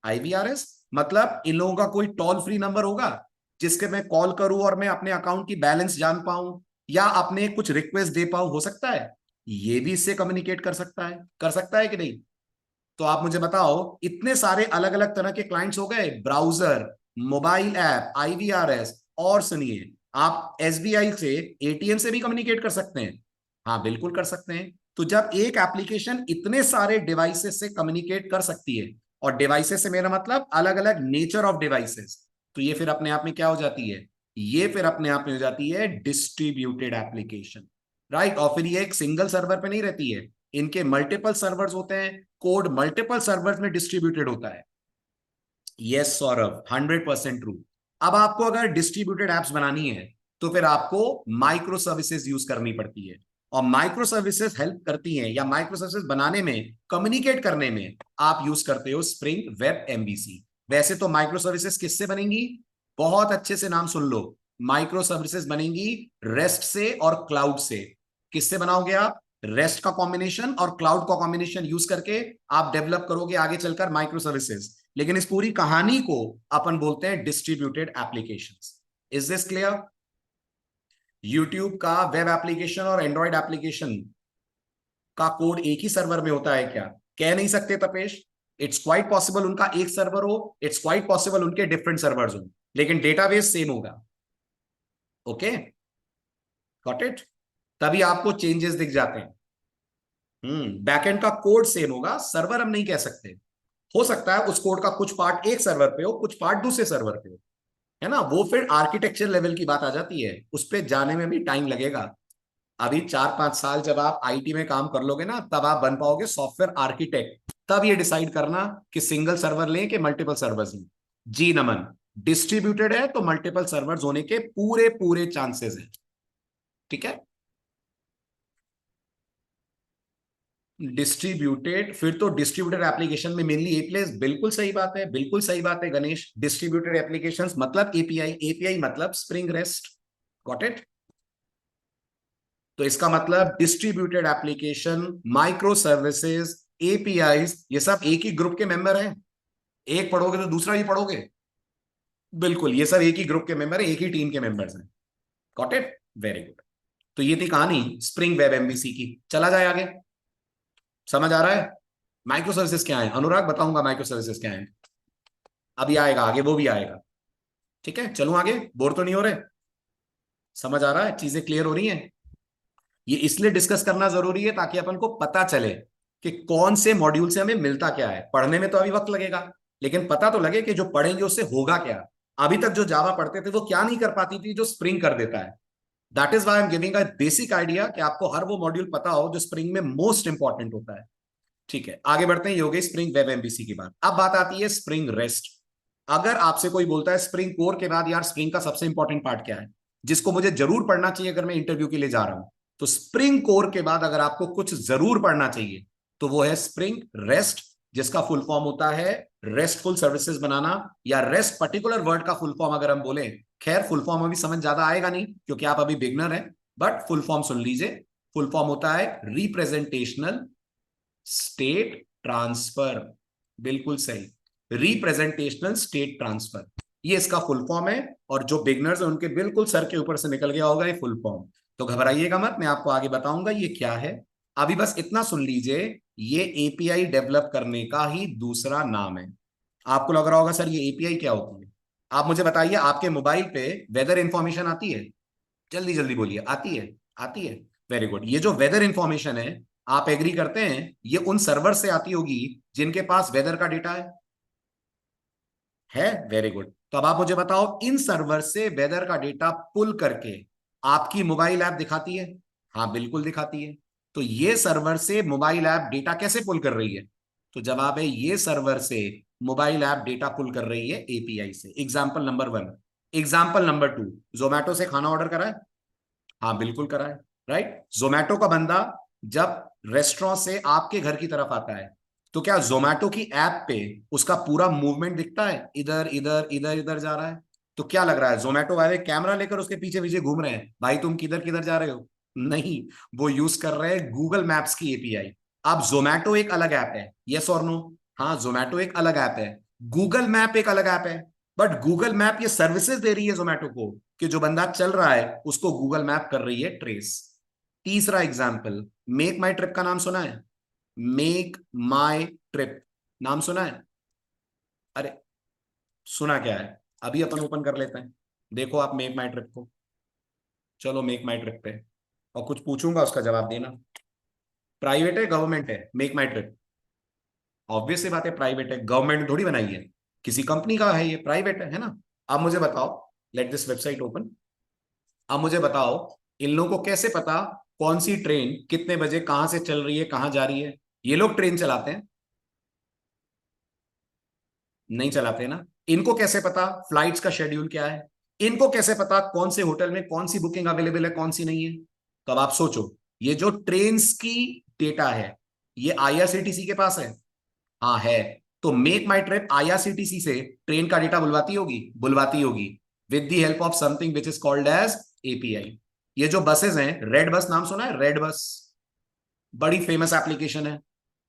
आईवीआरएस मतलब इन लोगों का कोई टोल फ्री नंबर होगा जिसके मैं कॉल करूं और मैं अपने अकाउंट की बैलेंस जान पाऊं या अपने कुछ रिक्वेस्ट दे पाऊं, हो सकता है? ये भी इससे कम्युनिकेट कर सकता है कि नहीं? तो आप मुझे बताओ, इतने सारे अलग अलग तरह के क्लाइंट्स हो गए, ब्राउजर, मोबाइल ऐप, आईवीआरएस, और सुनिए, आप एसबीआई से, एटीएम से भी कम्युनिकेट कर सकते हैं। हाँ, बिल्कुल कर सकते हैं। तो जब एक एप्लीकेशन इतने सारे डिवाइसेस से कम्युनिकेट कर सकती है, और डिवाइसेस से मेरा मतलब अलग अलग नेचर ऑफ डिवाइसेस, तो ये फिर अपने आप में क्या हो जाती है? ये फिर अपने आप में हो जाती है डिस्ट्रीब्यूटेड एप्लीकेशन। राइट, और फिर ये एक सिंगल सर्वर पे नहीं रहती है, इनके मल्टीपल सर्वर्स होते हैं, कोड मल्टीपल सर्वर्स में डिस्ट्रीब्यूटेड होता है। Yes Saurabh, 100% true. अब आपको अगर डिस्ट्रीब्यूटेड एप्स बनानी है तो फिर आपको माइक्रो सर्विसेज यूज करनी पड़ती है, और माइक्रो सर्विसेज हेल्प करती हैं, या माइक्रो सर्विसेज बनाने में, कम्युनिकेट करने में आप यूज करते हो स्प्रिंग वेब एमबीसी। वैसे तो माइक्रो सर्विसेज किससे बनेंगी? बहुत अच्छे से नाम सुन लो। माइक्रो सर्विसेज बनेंगी रेस्ट से और क्लाउड से। किससे बनाओगे आप? रेस्ट का कॉम्बिनेशन और क्लाउड का कॉम्बिनेशन यूज करके आप डेवलप करोगे आगे चलकर माइक्रो सर्विसेज। लेकिन इस पूरी कहानी को अपन बोलते हैं distributed applications. Is this clear? YouTube का वेब एप्लीकेशन और एंड्रॉइड एप्लीकेशन का कोड एक ही सर्वर में होता है क्या? कह नहीं सकते तपेश। इट्स क्वाइट पॉसिबल उनका एक सर्वर हो, इट्स क्वाइट पॉसिबल उनके डिफरेंट सर्वर्स हो, लेकिन डेटाबेस सेम होगा। Okay, got it? तभी आपको चेंजेस दिख जाते हैं। बैकएंड का कोड सेम होगा, सर्वर हम नहीं कह सकते। हो सकता है उस कोड का कुछ पार्ट एक सर्वर पे हो, कुछ पार्ट दूसरे सर्वर पे हो, है ना? वो फिर आर्किटेक्चर लेवल की बात आ जाती है, उस पर जाने में भी टाइम लगेगा। अभी 4-5 साल जब आप आईटी में काम कर लोगे ना, तब आप बन पाओगे सॉफ्टवेयर आर्किटेक्ट। तब ये डिसाइड करना कि सिंगल सर्वर लें कि मल्टीपल सर्वर्स लें। जी नमन, डिस्ट्रीब्यूटेड है तो मल्टीपल सर्वर्स होने के पूरे पूरे चांसेस हैं। ठीक है, डिस्ट्रीब्यूटेड, फिर तो डिस्ट्रीब्यूटेड एप्लीकेशन में मेनली एपीआई। बिल्कुल सही बात है, बिल्कुल सही बात है गणेश। डिस्ट्रीब्यूटेड एप्लीकेशंस मतलब एपीआई, एपीआई मतलब स्प्रिंग रेस्ट। Got it? तो इसका मतलब distributed application, micro services, APIs, ये सब एक ही ग्रुप के मेंबर हैं। एक पढ़ोगे तो दूसरा भी पढ़ोगे। बिल्कुल, ये सब एक ही ग्रुप के मेंबर है, एक ही टीम के मेंबर्स हैं। Got it? Very good. तो ये थी कहानी स्प्रिंग वेब एमवीसी की। चला जाए आगे, समझ आ रहा है? माइक्रो सर्विसेज क्या है अनुराग? बताऊंगा माइक्रो सर्विसेज क्या है, अभी आएगा आगे, वो भी आएगा। ठीक है, चलूं आगे? बोर तो नहीं हो रहे? समझ आ रहा है? चीजें क्लियर हो रही हैं? ये इसलिए डिस्कस करना जरूरी है ताकि अपन को पता चले कि कौन से मॉड्यूल से हमें मिलता क्या है। पढ़ने में तो अभी वक्त लगेगा, लेकिन पता तो लगे कि जो पढ़ेंगे उससे होगा क्या। अभी तक जो जावा पढ़ते थे वो क्या नहीं कर पाती थी जो स्प्रिंग कर देता है। That is why am giving a basic idea कि आपको हर वो मॉड्यूल पता हो जो स्प्रिंग में मोस्ट इंपॉर्टेंट होता है। ठीक है, आगे बढ़ते हैं। ये हो गई स्प्रिंग वेब एमवीसी की बात। अब बात आती है स्प्रिंग रेस्ट। अगर आपसे कोई बोलता है स्प्रिंग कोर के बाद यार स्प्रिंग का सबसे इंपॉर्टेंट पार्ट क्या है, जिसको मुझे जरूर पढ़ना चाहिए अगर मैं इंटरव्यू के लिए जा रहा हूं, तो स्प्रिंग कोर के बाद अगर आपको कुछ जरूर पढ़ना चाहिए तो वो है स्प्रिंग रेस्ट जिसका फुल फॉर्म होता है रेस्टफुल सर्विसेज बनाना, या रेस्ट पर्टिकुलर वर्ड का फुल फॉर्म अगर हम बोले, खैर फुल फॉर्म अभी समझ ज्यादा आएगा नहीं क्योंकि आप अभी बिगनर हैं, बट फुल फॉर्म सुन लीजिए। फुल फॉर्म होता है रिप्रेजेंटेशनल स्टेट ट्रांसफर। बिल्कुल सही, रिप्रेजेंटेशनल स्टेट ट्रांसफर, ये इसका फुल फॉर्म है। और जो बिगनर्स हैं उनके बिल्कुल सर के ऊपर से निकल गया होगा ये फुल फॉर्म। तो घबराइएगा मत, मैं आपको आगे बताऊंगा ये क्या है। अभी बस इतना सुन लीजिए, ये एपीआई डेवलप करने का ही दूसरा नाम है। आपको लग रहा होगा सर ये एपीआई क्या होती है। आप मुझे बताइए, आपके मोबाइल पे वेदर इंफॉर्मेशन आती है? जल्दी जल्दी बोलिए, आती है? आती है, वेरी गुड। ये जो वेदर इंफॉर्मेशन है, आप एग्री करते हैं ये उन सर्वर से आती होगी जिनके पास वेदर का डेटा है? Very good. तो अब आप मुझे बताओ, इन सर्वर से वेदर का डेटा पुल करके आपकी मोबाइल ऐप दिखाती है? हाँ बिल्कुल दिखाती है। तो ये सर्वर से मोबाइल ऐप डेटा कैसे पुल कर रही है? तो जवाब है, ये सर्वर से मोबाइल ऐप डेटा पुल कर रही है एपीआई से। Example number 1। Example number 2, Zomato से खाना ऑर्डर करा है? हाँ बिल्कुल करा है, राइट। जोमेटो का बंदा जब रेस्टोरेंट से आपके घर की तरफ आता है, तो क्या जोमेटो की ऐप पे उसका पूरा मूवमेंट दिखता है? इधर इधर इधर इधर जा रहा है। तो क्या लग रहा है, जोमेटो वाले कैमरा लेकर उसके पीछे पीछे घूम रहे हैं, भाई तुम किधर किधर जा रहे हो? नहीं, वो यूज कर रहे हैं गूगल मैप्स की एपीआई। अब जोमेटो एक अलग ऐप है, यस और नो? हाँ, जोमेटो एक अलग ऐप है, गूगल मैप एक अलग ऐप है। बट गूगल मैप ये सर्विसेज दे रही है जोमेटो को कि जो बंदा चल रहा है उसको गूगल मैप कर रही है ट्रेस। तीसरा एग्जाम्पल, मेक माई ट्रिप का नाम सुना है? मेक माई ट्रिप नाम सुना है? अरे सुना क्या है? अभी अपन ओपन कर लेते हैं, देखो आप मेक माई ट्रिप को। चलो मेक माई ट्रिप पे, और कुछ पूछूंगा उसका जवाब देना। प्राइवेट है गवर्नमेंट है मेक माई ट्रिप? ऑब्वियस सी बात है प्राइवेट है, गवर्नमेंट ने थोड़ी बनाई है, किसी कंपनी का है, ये प्राइवेट है ना। अब मुझे बताओ, लेट दिस वेबसाइट ओपन। अब मुझे बताओ, इन लोगों को कैसे पता कौन सी ट्रेन कितने बजे कहां से चल रही है, कहां जा रही है? ये लोग ट्रेन चलाते हैं? नहीं चलाते ना। इनको कैसे पता फ्लाइट्स का शेड्यूल क्या है? इनको कैसे पता कौन से होटल में कौन सी बुकिंग अवेलेबल है, कौन सी नहीं है? तो अब आप सोचो, ये जो ट्रेन की डेटा है, ये आईआरसीटीसी के पास है? हाँ है। तो मेक माई ट्रिप आईआरसीटीसी से ट्रेन का डेटा बुलवाती होगी? बुलवाती होगी, with the help of something which is called as API. ये जो बसेस हैं, रेड बस नाम सुना है? रेड बस बड़ी फेमस एप्लीकेशन है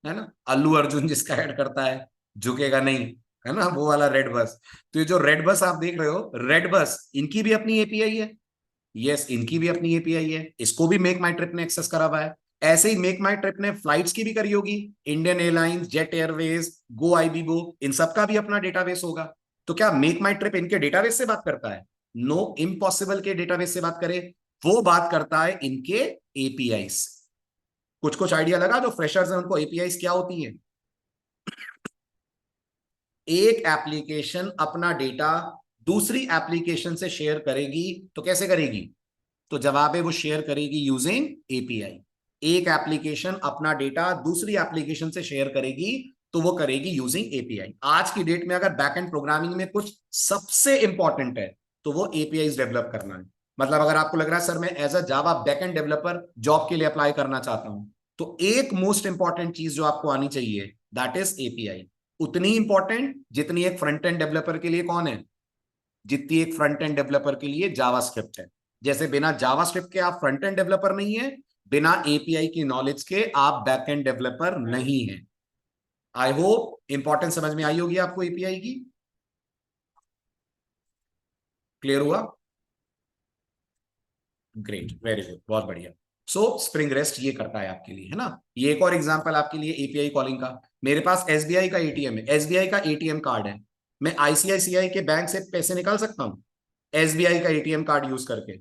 ना, अल्लू अर्जुन जिसका ऐड करता है, झुकेगा नहीं, है ना, वो वाला रेड बस। तो ये जो रेड बस आप देख रहे हो, रेड बस, इनकी भी अपनी एपीआई है। यस, इनकी भी अपनी एपीआई है, इसको भी मेक माई ट्रिप ने एक्सेस करा हुआ है। ऐसे ही मेक माई ट्रिप ने फ्लाइट्स की भी करी होगी, इंडियन एयरलाइंस, जेट एयरवेज, गो आईबीबो, इन सबका भी अपना डेटाबेस होगा। तो क्या मेक माई ट्रिप इनके डेटाबेस से बात करता है? नो, इम्पॉसिबल के डेटाबेस से बात करे। वो बात करता है इनके एपीआई से। कुछ कुछ आइडिया लगा, जो फ्रेशर्स हैं उनको एपीआई क्या होती है? एक एप्लीकेशन अपना डेटा दूसरी एप्लीकेशन से शेयर करेगी तो कैसे करेगी? तो जवाब है, वो शेयर करेगी यूजिंग एपीआई। एक एप्लीकेशन अपना डेटा दूसरी एप्लीकेशन से शेयर करेगी तो वो करेगी यूजिंग एपीआई। आज की डेट में अगर बैकएंड प्रोग्रामिंग में कुछ सबसे इंपॉर्टेंट है तो वो एपीआई डेवलप करना है। मतलब अगर आपको लग रहा है सर मैं as a Java backend developer job के लिए अप्लाई करना चाहता हूं, तो एक मोस्ट इंपॉर्टेंट चीज जो आपको आनी चाहिए, दैट इज एपीआई। उतनी इंपॉर्टेंट जितनी एक फ्रंट एंड डेवलपर के लिए कौन है, जितनी एक फ्रंट एंड डेवलपर के लिए जावास्क्रिप्ट है। जैसे बिना जावास्क्रिप्ट के आप फ्रंट एंड डेवलपर नहीं है, बिना एपीआई की नॉलेज के आप बैक एंड डेवलपर नहीं है। आई होप इंपॉर्टेंस समझ में आई होगी आपको एपीआई की। क्लियर हुआ? ग्रेट, वेरी गुड, बहुत बढ़िया। सो स्प्रिंग रेस्ट ये करता है आपके लिए, है ना। ये एक और एग्जांपल आपके लिए एपीआई कॉलिंग का। मेरे पास एसबीआई का एटीएम है, एसबीआई का एटीएम कार्ड है, मैं आईसीआईसीआई के बैंक से पैसे निकाल सकता हूं एसबीआई का एटीएम कार्ड यूज करके?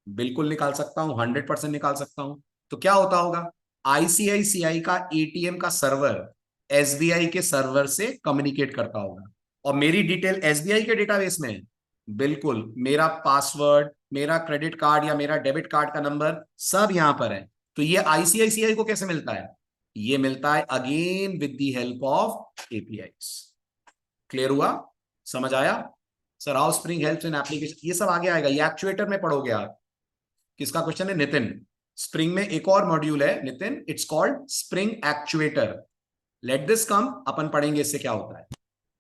बिल्कुल निकाल सकता हूं, 100% निकाल सकता हूं। तो क्या होता होगा, आईसीआईसीआई का एटीएम का सर्वर एसबीआई के सर्वर से कम्युनिकेट करता होगा, और मेरी डिटेल एसबीआई के डेटाबेस में है। बिल्कुल, मेरा पासवर्ड, मेरा क्रेडिट कार्ड या मेरा डेबिट कार्ड का नंबर सब यहां पर है। तो ये आईसीआईसीआई को कैसे मिलता है? ये मिलता है again with the help of API. Clear हुआ? समझ आया? Sir how spring helps in application, ये सब आगे आएगा, ये एक्चुएटर में पढ़ोगे आप। किसका क्वेश्चन है? नितिन। स्प्रिंग में एक और मॉड्यूल है Nitin, it's called spring actuator. Let this come, अपन पढ़ेंगे इससे क्या होता है।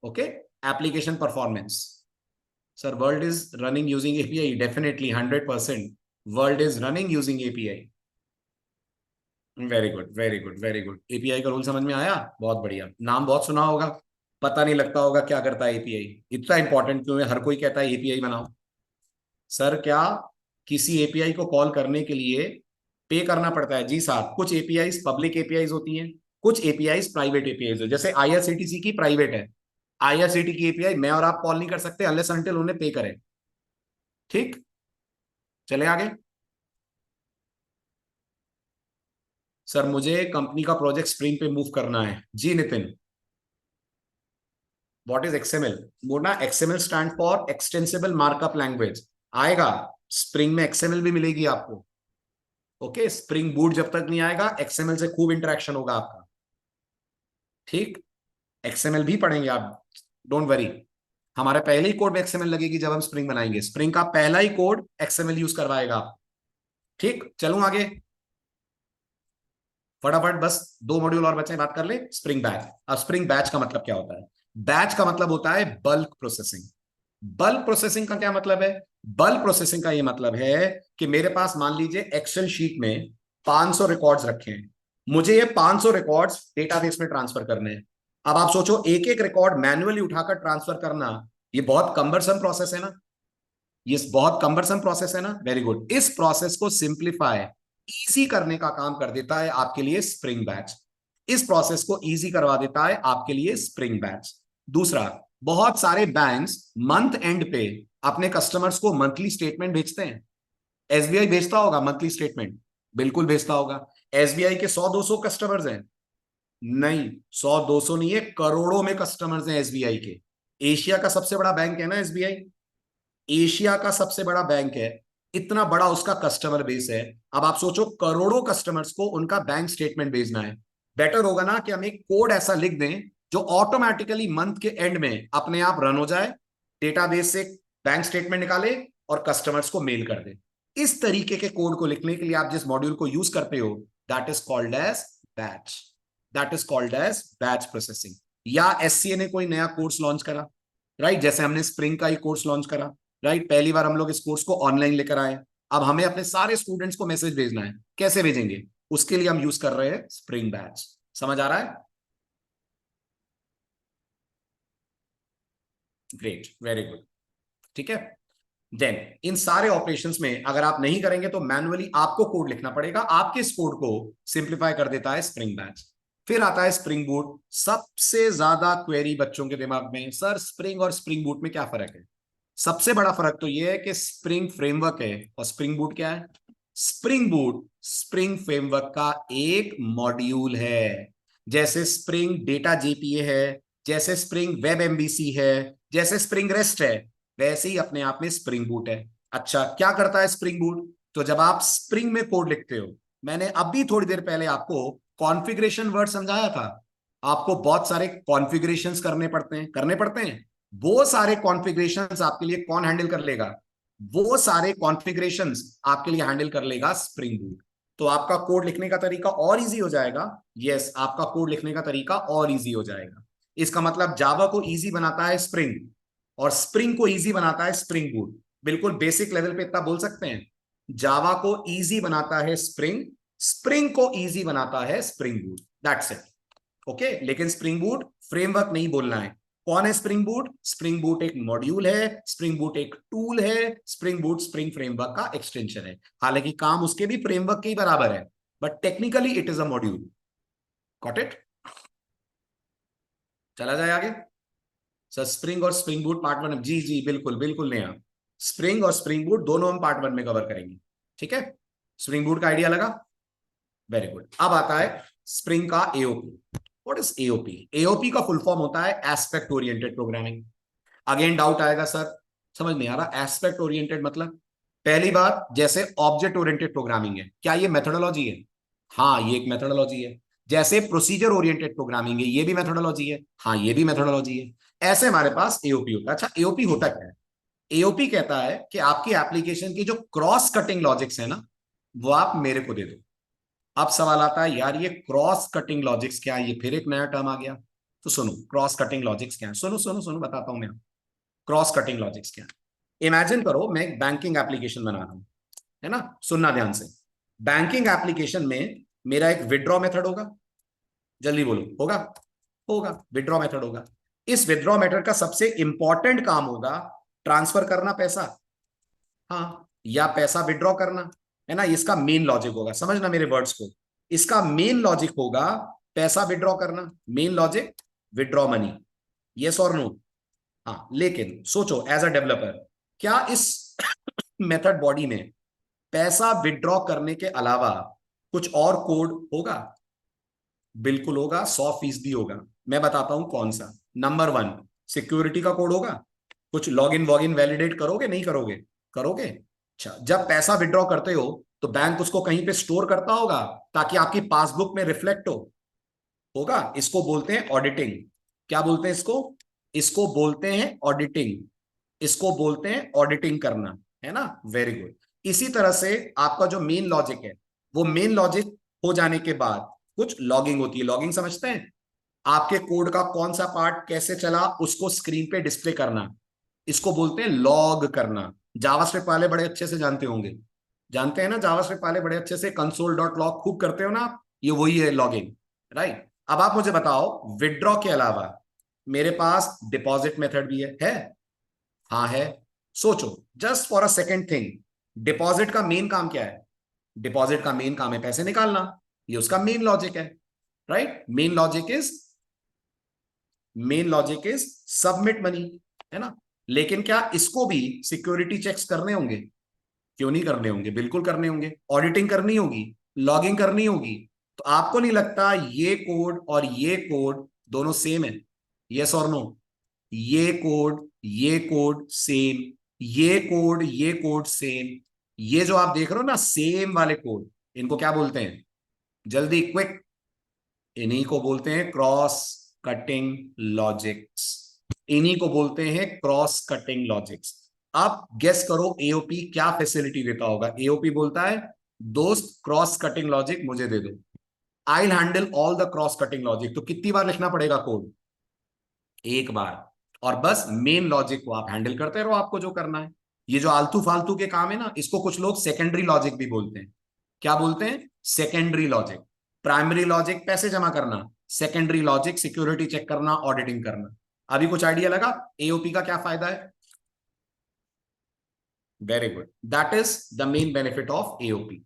Okay, application performance. Sir world is running using API, definitely 100% world is running using API. Very good very good very good. API का रूल समझ में आया, बहुत बढ़िया। नाम बहुत सुना होगा, पता नहीं लगता होगा क्या करता है एपीआई। इतना इंपॉर्टेंट क्यों है, हर कोई कहता है एपीआई बनाओ। सर क्या किसी एपीआई को कॉल करने के लिए पे करना पड़ता है? जी साहब, कुछ एपीआई पब्लिक एपीआई होती हैं, कुछ एपीआई प्राइवेट एपीआई है। जैसे आईआरसीटीसी की प्राइवेट है, आईआरसीटी की एपीआई मैं और आप कॉल नहीं कर सकते अनलेस अनटिल उन्हें पे करें। ठीक, चले आगे। सर मुझे कंपनी का प्रोजेक्ट स्प्रिंग पे मूव करना है। जी नितिन, व्हाट इज एक्सएमएल? बोलना XML stand for extensible markup language. आएगा, स्प्रिंग में एक्सएमएल भी मिलेगी आपको। ओके, स्प्रिंग बूट जब तक नहीं आएगा एक्सएमएल से खूब इंटरेक्शन होगा आपका। ठीक, एक्सएमएल भी पढ़ेंगे आप, डोंट वरी। हमारे पहले ही कोड में एक्सएमएल लगेगी जब हम स्प्रिंग बनाएंगे। स्प्रिंग का पहला ही कोड एक्सएमएल यूज करवाएगा। ठीक, चलूं आगे फटाफट, बस 2 मॉड्यूल और बचे, बात कर ले। Spring batch. अब स्प्रिंग बैच का मतलब क्या होता है? बैच का मतलब होता है बल्क प्रोसेसिंग। बल्क प्रोसेसिंग का क्या मतलब है? बल्क प्रोसेसिंग का ये मतलब है कि मेरे पास मान लीजिए एक्सेल शीट में 500 रिकॉर्ड्स रखे हैं, मुझे ये 500 रिकॉर्ड्स डेटाबेस में ट्रांसफर करने हैं। अब आप सोचो, एक एक रिकॉर्ड मैन्युअली उठाकर ट्रांसफर करना, ये बहुत कम्बरसम प्रोसेस है ना, ये बहुत कम्बरसम प्रोसेस है ना। Very good. इस प्रोसेस को सिंप्लीफाई, इजी करने का काम कर देता है आपके लिए स्प्रिंग बैच। इस प्रोसेस को इजी करवा देता है आपके लिए स्प्रिंग बैच। दूसरा, बहुत सारे बैंक्स मंथ एंड पे अपने कस्टमर्स को मंथली स्टेटमेंट भेजते हैं। एसबीआई भेजता होगा मंथली स्टेटमेंट? बिल्कुल भेजता होगा। एसबीआई के 100-200 कस्टमर्स हैं? नहीं, 100-200 नहीं है, करोड़ों में कस्टमर्स हैं एसबीआई के। एशिया का सबसे बड़ा बैंक है ना एसबीआई, एशिया का सबसे बड़ा बैंक है, इतना बड़ा उसका कस्टमर बेस है। अब आप सोचो, करोड़ों कस्टमर्स को उनका बैंक स्टेटमेंट भेजना है। बेटर होगा ना कि हम एक कोड ऐसा लिख दें जो ऑटोमेटिकली मंथ के एंड में अपने आप रन हो जाए, डेटाबेस से बैंक स्टेटमेंट निकाले और कस्टमर्स को मेल कर दे। इस तरीके के कोड को लिखने के लिए आप जिस मॉड्यूल को यूज करते हो, that is called as batch. That is called as batch processing. या एससीए ने कोई नया कोर्स लॉन्च करा, राइट, जैसे हमने स्प्रिंग का ही कोर्स लॉन्च करा, राइट, पहली बार हम लोग इस कोर्स को ऑनलाइन लेकर आए। अब हमें अपने सारे स्टूडेंट्स को मैसेज भेजना है, कैसे भेजेंगे? उसके लिए हम यूज कर रहे हैं स्प्रिंग बैच। समझ आ रहा है? Great, very good. ठीक है, देन इन सारे ऑपरेशंस में अगर आप नहीं करेंगे तो मैन्युअली आपको कोड लिखना पड़ेगा। आपके इस कोड को सिंप्लीफाई कर देता है स्प्रिंग बैच। फिर आता है स्प्रिंग बूट। सबसे ज्यादा क्वेरी बच्चों के दिमाग में, सर स्प्रिंग और स्प्रिंग बूट में क्या फर्क है? सबसे बड़ा फर्क तो यह है कि स्प्रिंग फ्रेमवर्क है और स्प्रिंग बूट क्या है? स्प्रिंग बूट स्प्रिंग फ्रेमवर्क का एक मॉड्यूल है। जैसे स्प्रिंग डेटा जेपीए है, जैसे स्प्रिंग वेब एमबीसी है, जैसे स्प्रिंग रेस्ट है, वैसे ही अपने आप में स्प्रिंग बूट है। अच्छा, क्या करता है स्प्रिंग बूट? तो जब आप स्प्रिंग में कोड लिखते हो, मैंने अभी थोड़ी देर पहले आपको कॉन्फ़िगरेशन वर्ड समझाया था, आपको बहुत सारे कॉन्फ़िगरेशंस करने पड़ते हैं। वो सारे कॉन्फ़िगरेशंस आपके लिए कौन हैंडल कर लेगा? वो सारे कॉन्फ़िगरेशंस आपके लिए हैंडल कर लेगा स्प्रिंग बूट। तो आपका कोड लिखने का तरीका और इजी हो जाएगा। यस, आपका कोड लिखने का तरीका और इजी हो जाएगा। इसका मतलब जावा को इजी बनाता है स्प्रिंग, और स्प्रिंग को इजी बनाता है स्प्रिंग बूट। बिल्कुल बेसिक लेवल पे इतना बोल सकते हैं, जावा को इजी बनाता है स्प्रिंग, स्प्रिंग को इजी बनाता है spring boot. That's it. Okay, लेकिन स्प्रिंग बूट फ्रेमवर्क नहीं बोलना है। कौन है स्प्रिंग बूट? स्प्रिंग बूट एक मॉड्यूल है, स्प्रिंग बूट एक टूल है, स्प्रिंग बूट स्प्रिंग फ्रेमवर्क का एक्सटेंशन है। हालांकि काम उसके भी फ्रेमवर्क के ही बराबर है, but technically it is a module. Got it? चला जाए आगे। सर स्प्रिंग और स्प्रिंग बूट पार्ट 1, जी जी बिल्कुल बिल्कुल नया। स्प्रिंग और स्प्रिंग बूट दोनों हम पार्ट 1 में कवर करेंगे। ठीक है, स्प्रिंग बूट का आइडिया लगा? Very good. अब आता है स्प्रिंग का AOP. What is AOP? AOP का फुल फॉर्म होता है aspect oriented programming. Again doubt आएगा, सर समझ नहीं आ रहा, एस्पेक्ट ओरिएंटेड मतलब? पहली बात, जैसे ऑब्जेक्ट ओरिएंटेड प्रोग्रामिंग है, क्या ये मेथोडोलॉजी है? हाँ, ये एक मेथोडोलॉजी है। जैसे प्रोसीजर ओरिएंटेड प्रोग्रामिंग है, ये भी मेथोडोलॉजी है। हाँ, ये भी मेथोडोलॉजी है। ऐसे हमारे पास एओपी होता है। अच्छा, एओपी होता क्या है? एओपी कहता है कि आपकी एप्लीकेशन की जो क्रॉस कटिंग लॉजिक्स है ना, वो आप मेरे को दे दो। अब सवाल आता है यार ये क्रॉस कटिंग लॉजिक्स क्या है, ये फिर एक नया टर्म आ गया। तो सुनो क्रॉस कटिंग लॉजिक्स क्या है, सुनो सुनो सुनो बताता हूं मैं। क्रॉस कटिंग लॉजिक्स क्या है, इमेजिन करो मैं एक बैंकिंग एप्लीकेशन बना रहा हूं, है ना, सुनना ध्यान से। बैंकिंग एप्लीकेशन में मेरा एक विड्रॉ मेथड होगा, जल्दी बोलो होगा, होगा विड्रॉ मेथड होगा। इस विड्रॉ मेथड का सबसे इंपॉर्टेंट काम होगा ट्रांसफर करना पैसा, हाँ, या पैसा विड्रॉ करना, है ना, इसका मेन लॉजिक होगा, समझना मेरे वर्ड्स को। इसका मेन लॉजिक होगा पैसा विड्रॉ करना, main logic withdraw money, yes और नो। हाँ लेकिन सोचो एज अ डेवलपर, क्या इस मेथड बॉडी में पैसा विड्रॉ करने के अलावा कुछ और कोड होगा? बिल्कुल होगा, 100% होगा। मैं बताता हूं कौन सा। नंबर वन, सिक्योरिटी का कोड होगा। कुछ लॉगिन वॉगिन वैलिडेट करोगे नहीं करोगे? करोगे। अच्छा, जब पैसा विड्रॉ करते हो तो बैंक उसको कहीं पे स्टोर करता होगा ताकि आपकी पासबुक में रिफ्लेक्ट हो, होगा। इसको बोलते हैं ऑडिटिंग। क्या बोलते हैं इसको? इसको बोलते हैं ऑडिटिंग, इसको बोलते हैं ऑडिटिंग करना, है ना, वेरी गुड। इसी तरह से आपका जो मेन लॉजिक है, वो मेन लॉजिक हो जाने के बाद कुछ लॉगिंग होती है। लॉगिंग समझते हैं? आपके कोड का कौन सा पार्ट कैसे चला उसको स्क्रीन पे डिस्प्ले करना, इसको बोलते हैं लॉग करना। जावास्क्रिप्ट वाले बड़े अच्छे से जानते होंगे, जानते हैं ना, जावास्क्रिप्ट वाले बड़े अच्छे से कंसोल डॉट लॉग खूब करते हो ना आप, ये वही है लॉगिंग, राइट। अब आप मुझे बताओ विड्रॉ के अलावा मेरे पास डिपॉजिट मेथड भी है? हाँ है। सोचो just for a second thing, deposit का मेन काम क्या है? डिपॉजिट का मेन काम है पैसे निकालना, ये उसका मेन लॉजिक है, right. Main logic is submit money, है ना। लेकिन क्या इसको भी सिक्योरिटी चेक्स करने होंगे? क्यों नहीं करने होंगे, बिल्कुल करने होंगे। ऑडिटिंग करनी होगी, लॉगिंग करनी होगी। तो आपको नहीं लगता ये कोड और ये कोड दोनों सेम है? यस और नो? ये कोड सेम, ये कोड सेम, ये जो आप देख रहे हो ना सेम वाले कोड, इनको क्या बोलते हैं? जल्दी क्विक, इन्हीं को बोलते हैं क्रॉस कटिंग लॉजिक्स, इन्हीं को बोलते हैं क्रॉस कटिंग लॉजिक्स। अब गेस करो एओपी क्या फैसिलिटी देता होगा? एओपी बोलता है दोस्त क्रॉस कटिंग लॉजिक मुझे दे दो, I handle all the cross cutting logic. तो कितनी बार लिखना पड़ेगा कोड? एक बार। और बस मेन लॉजिक को आप हैंडल करते रहो, आपको जो करना है। ये जो आलतू फालतू के काम है ना, इसको कुछ लोग सेकेंडरी लॉजिक भी बोलते हैं। क्या बोलते हैं? Secondary logic. प्राइमरी लॉजिक पैसे जमा करना, सेकेंडरी लॉजिक सिक्योरिटी चेक करना, ऑडिटिंग करना। अभी कुछ आइडिया लगा एओपी का क्या फायदा है? Very good, that is the main benefit of AOP.